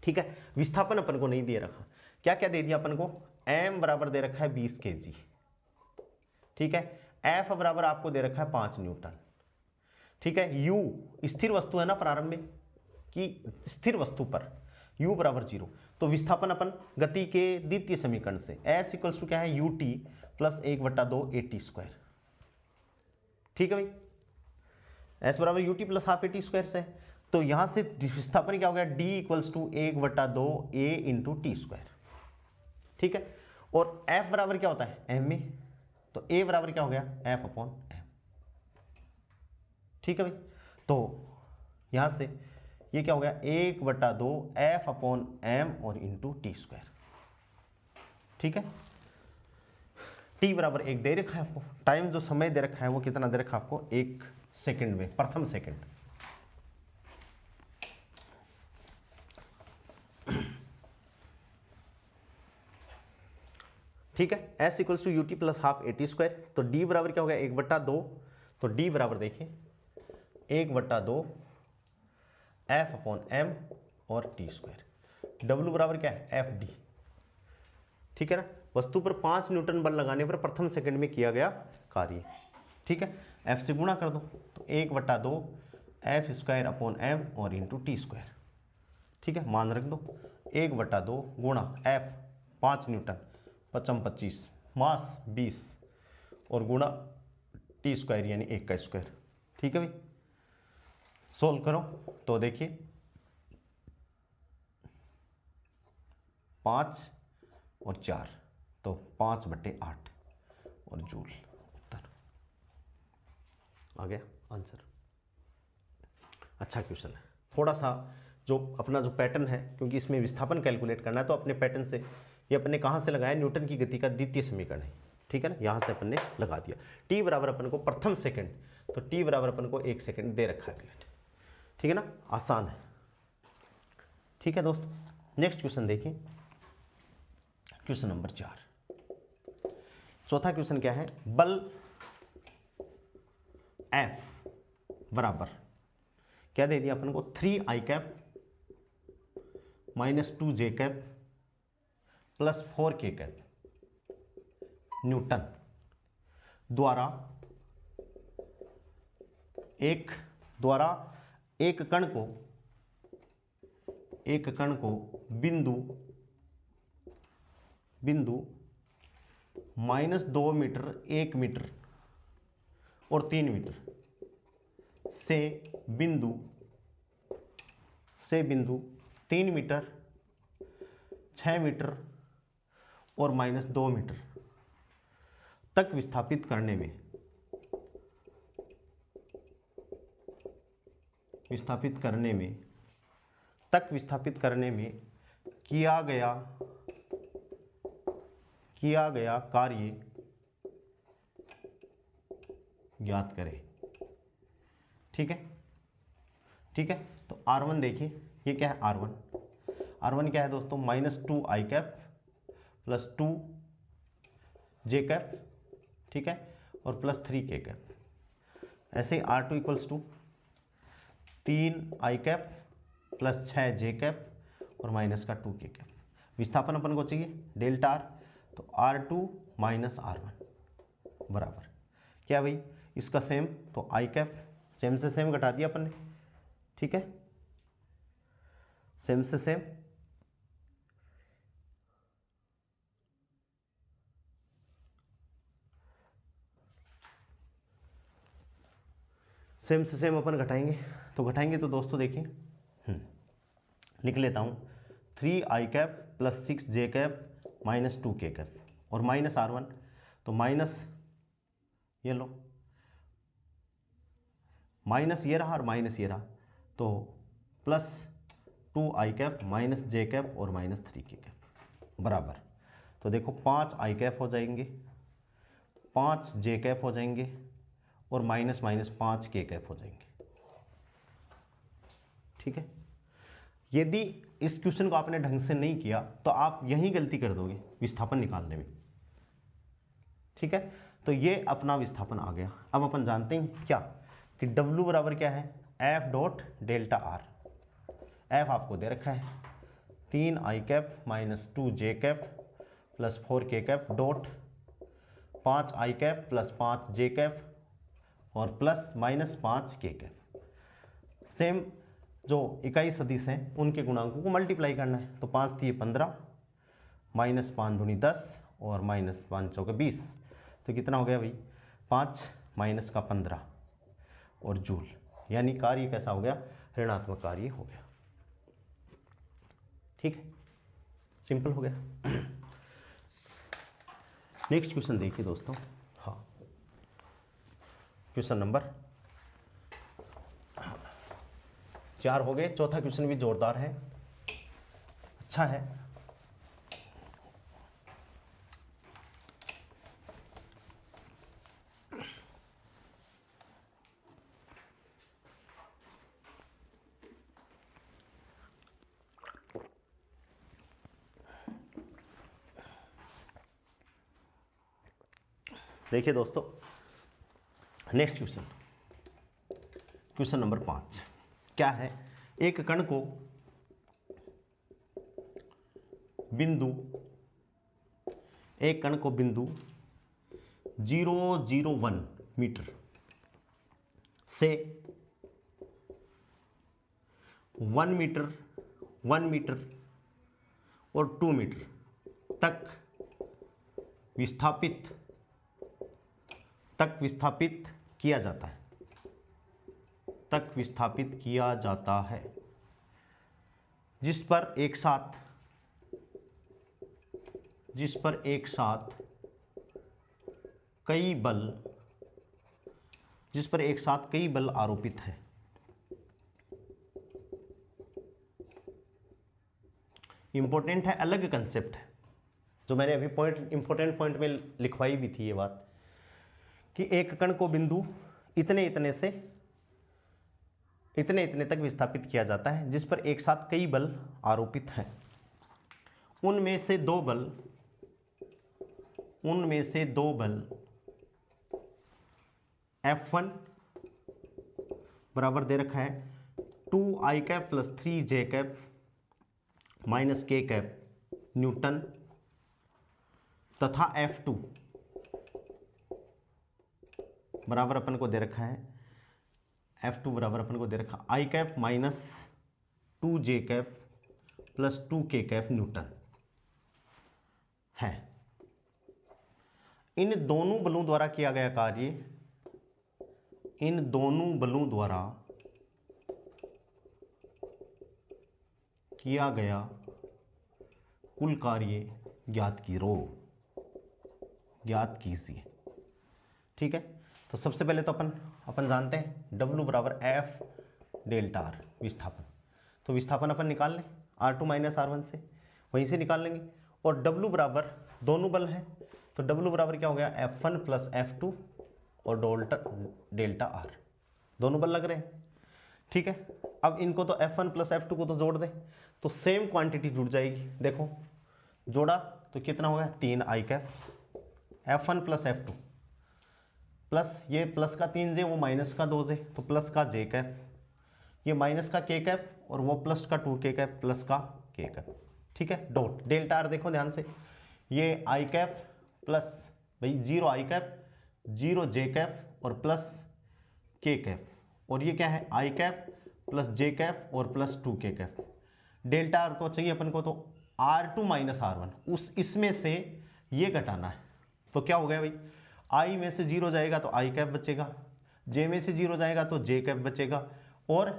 ठीक है, विस्थापन अपन को नहीं दे रखा, क्या क्या दे दिया अपन को, m बराबर दे रखा है 20 केजी, ठीक है, F बराबर आपको दे रखा है 5 न्यूटन, ठीक है, U स्थिर वस्तु है ना प्रारंभ में कि स्थिर वस्तु पर U बराबर 0, तो विस्थापन अपन गति के द्वितीय समीकरण से S = क्या है ut + 1/2 at², ठीक है भाई, S बराबर ut + ½ at² से, तो यहां से विस्थापन क्या हो गया, D = 1/2 a × t², ठीक है, और F बराबर क्या होता है m में, तो A बराबर क्या हो गया F/m, ठीक है भाई, तो यहां से ये क्या हो गया 1/2 F/m और इंटू t², ठीक है, t बराबर 1 दे रखा है आपको, टाइम जो समय दे रखा है वो कितना दे रखा है आपको 1 सेकंड में, प्रथम सेकंड। ठीक है, S = ut + ½ at², तो D बराबर क्या हो गया 1/2, तो D बराबर देखिए 1/2 F/m और t², W बराबर क्या है, FD। ठीक है ना, वस्तु पर 5 न्यूटन बल लगाने पर प्रथम सेकंड में किया गया कार्य। ठीक है, F से गुणा कर दो तो 1/2 F² अपॉन m और इंटू T²। ठीक है, मान रख दो 1/2 गुणा F 5 न्यूटन, 5 25, मास 20 और गुणा T² यानी 1 का स्क्वायर। ठीक है भाई, सोल्व करो तो देखिए 5 और 4 तो 5/8 और जूल। उत्तर आ गया आंसर। अच्छा क्वेश्चन है, थोड़ा सा जो अपना जो पैटर्न है, क्योंकि इसमें विस्थापन कैलकुलेट करना है तो अपने पैटर्न से ये अपने कहाँ से लगाया, न्यूटन की गति का द्वितीय समीकरण है। ठीक है ना, यहाँ से अपन ने लगा दिया। टी बराबर अपन को प्रथम सेकंड, तो टी बराबर अपन को 1 सेकंड दे रखा है। ठीक है ना, आसान है। ठीक है दोस्तों, नेक्स्ट क्वेश्चन देखिए, क्वेश्चन नंबर 4। चौथा क्वेश्चन क्या है, बल F बराबर क्या दे दिया अपन को, 3i cap minus 2j cap plus 4k cap Newton द्वारा एक कण को बिंदु -2 मीटर, 1 मीटर और 3 मीटर से बिंदु 3 मीटर, 6 मीटर और -2 मीटर तक विस्थापित करने में किया गया कार्य ज्ञात करें। ठीक है, तो R1 देखिए, ये क्या है R1 क्या है दोस्तों, -2i cap plus 2j cap, ठीक है, और प्लस 3k कैप। ऐसे ही R2 equals to 3i cap plus 6j cap और माइनस का 2k कैप। विस्थापन अपन को चाहिए डेल्टा R, तो R2 माइनस R1 बराबर क्या भाई, इसका सेम, तो i कैप सेम से सेम घटा दिया अपन ने। ठीक है, सेम से सेम, अपन घटाएंगे तो दोस्तों देखिए लिख लेता हूँ 3i cap plus 6j cap minus 2k cap और माइनस R1, तो माइनस ये लो, माइनस ये रहा और माइनस ये रहा, तो plus 2i cap minus j cap और माइनस 3k कैप बराबर, तो देखो 5i कैप हो जाएंगे, 5j कैप हो जाएंगे और माइनस 5k कैप हो जाएंगे। ठीक है, यदि इस क्वेश्चन को आपने ढंग से नहीं किया तो आप यही गलती कर दोगे विस्थापन निकालने में। ठीक है, तो ये अपना विस्थापन आ गया। अब अपन जानते हैं क्या कि W बराबर क्या है, F dot delta R। F आपको दे रखा है 3i cap minus 2j cap plus 4k cap dot 5i cap plus 5j cap और plus minus 5k cap. Same जो इकाई सदिश हैं उनके गुणांकों को मल्टीप्लाई करना है, तो 5 × 15 माइनस 5 × 10 और माइनस 5 × 4 = 20, तो कितना हो गया भाई 5 माइनस का 15 और जूल, यानी कार्य कैसा हो गया, ऋणात्मक कार्य हो गया। ठीक है, सिंपल हो गया। नेक्स्ट क्वेश्चन देखिए दोस्तों, हाँ क्वेश्चन नंबर 4 हो गए। चौथा क्वेश्चन भी जोरदार है, अच्छा है। देखिए दोस्तों, नेक्स्ट क्वेश्चन, क्वेश्चन नंबर 5 क्या है, एक कण को बिंदु, एक कण को बिंदु 001 मीटर से 1 मीटर, 1 मीटर और 2 मीटर तक विस्थापित किया जाता है, तक विस्थापित किया जाता है, जिस पर एक साथ कई बल आरोपित हैं। इंपॉर्टेंट है, अलग कंसेप्ट है, जो मैंने अभी इंपॉर्टेंट पॉइंट में लिखवाई भी थी ये बात, कि एक कण को बिंदु इतने इतने तक विस्थापित किया जाता है, जिस पर एक साथ कई बल आरोपित हैं। उनमें से दो बल F1 बराबर दे रखा है 2i cap plus 3j cap minus k cap Newton, तथा F2 बराबर अपन को दे रखा है i cap minus 2j cap plus 2k cap Newton है। इन दोनों बलों द्वारा किया गया कार्य, इन दोनों बलों द्वारा किया गया कुल कार्य ज्ञात कीजिए। ठीक है, तो सबसे पहले तो अपन जानते हैं W बराबर F डेल्टा R विस्थापन, तो विस्थापन अपन निकाल लें R2 माइनस R1 से, वहीं से निकाल लेंगे। और W बराबर दोनों बल हैं, तो W बराबर क्या हो गया F1 प्लस F2 और डेल्टा R, दोनों बल लग रहे हैं। ठीक है, अब इनको तो F1 प्लस F2 को तो जोड़ दें, तो सेम क्वांटिटी जुड़ जाएगी। देखो जोड़ा तो कितना हो गया 3i cap F1 plus F2 plus ये प्लस का 3j, वो माइनस का 2j, तो प्लस का j कैप, ये माइनस का k कैप और वो प्लस का 2k कैप प्लस का k कैप। ठीक है, डॉट डेल्टा R देखो ध्यान से, ये i कैप प्लस भाई 0i कैप 0j कैप और प्लस k कैप, और ये क्या है i cap plus j cap और plus 2k cap. Delta R को चाहिए अपन को तो R2 माइनस R1, इसमें से ये घटाना है, तो क्या हो गया भाई i में से 0 जाएगा तो i कैप बचेगा, j में से 0 जाएगा तो j कैप बचेगा, और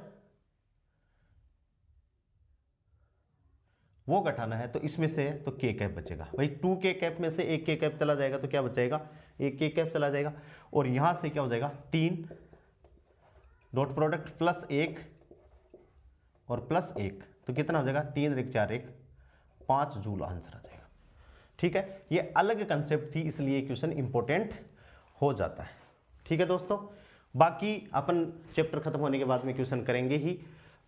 वो घटाना है तो इसमें से तो k कैप बचेगा। भाई 2k कैप में से एक k कैप चला जाएगा तो क्या बचेगा, एक k कैप चला जाएगा, और यहां से क्या हो जाएगा 3 डॉट प्रोडक्ट प्लस 1 और प्लस 1, तो कितना हो जाएगा 3 1 4 1 5 जूल आंसर आ जाएगा। ठीक है, ये अलग कंसेप्ट थी, इसलिए क्वेश्चन इंपॉर्टेंट हो जाता है। ठीक है दोस्तों, बाकी अपन चैप्टर खत्म होने के बाद में क्वेश्चन करेंगे ही।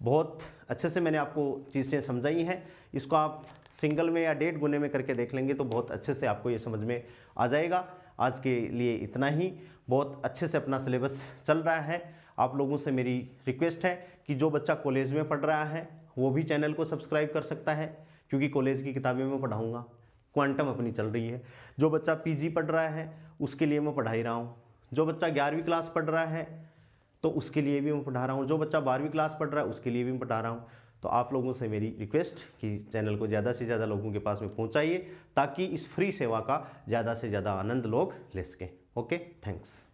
बहुत अच्छे से मैंने आपको चीज़ें समझाई हैं, इसको आप सिंगल में या 1.5 गुने में करके देख लेंगे तो बहुत अच्छे से आपको ये समझ में आ जाएगा। आज के लिए इतना ही, बहुत अच्छे से अपना सिलेबस चल रहा है। आप लोगों से मेरी रिक्वेस्ट है कि जो बच्चा कॉलेज में पढ़ रहा है वो भी चैनल को सब्सक्राइब कर सकता है, क्योंकि कॉलेज की किताबें मैं पढ़ाऊँगा, क्वांटम अपनी चल रही है। जो बच्चा पीजी पढ़ रहा है उसके लिए मैं पढ़ा ही रहा हूँ, जो बच्चा 11वीं क्लास पढ़ रहा है तो उसके लिए भी मैं पढ़ा रहा हूँ, जो बच्चा 12वीं क्लास पढ़ रहा है उसके लिए भी मैं पढ़ा रहा हूँ। तो आप लोगों से मेरी रिक्वेस्ट कि चैनल को ज़्यादा से ज़्यादा लोगों के पास में पहुँचाइए, ताकि इस फ्री सेवा का ज़्यादा से ज़्यादा आनंद लोग ले सकें। Okay, thanks.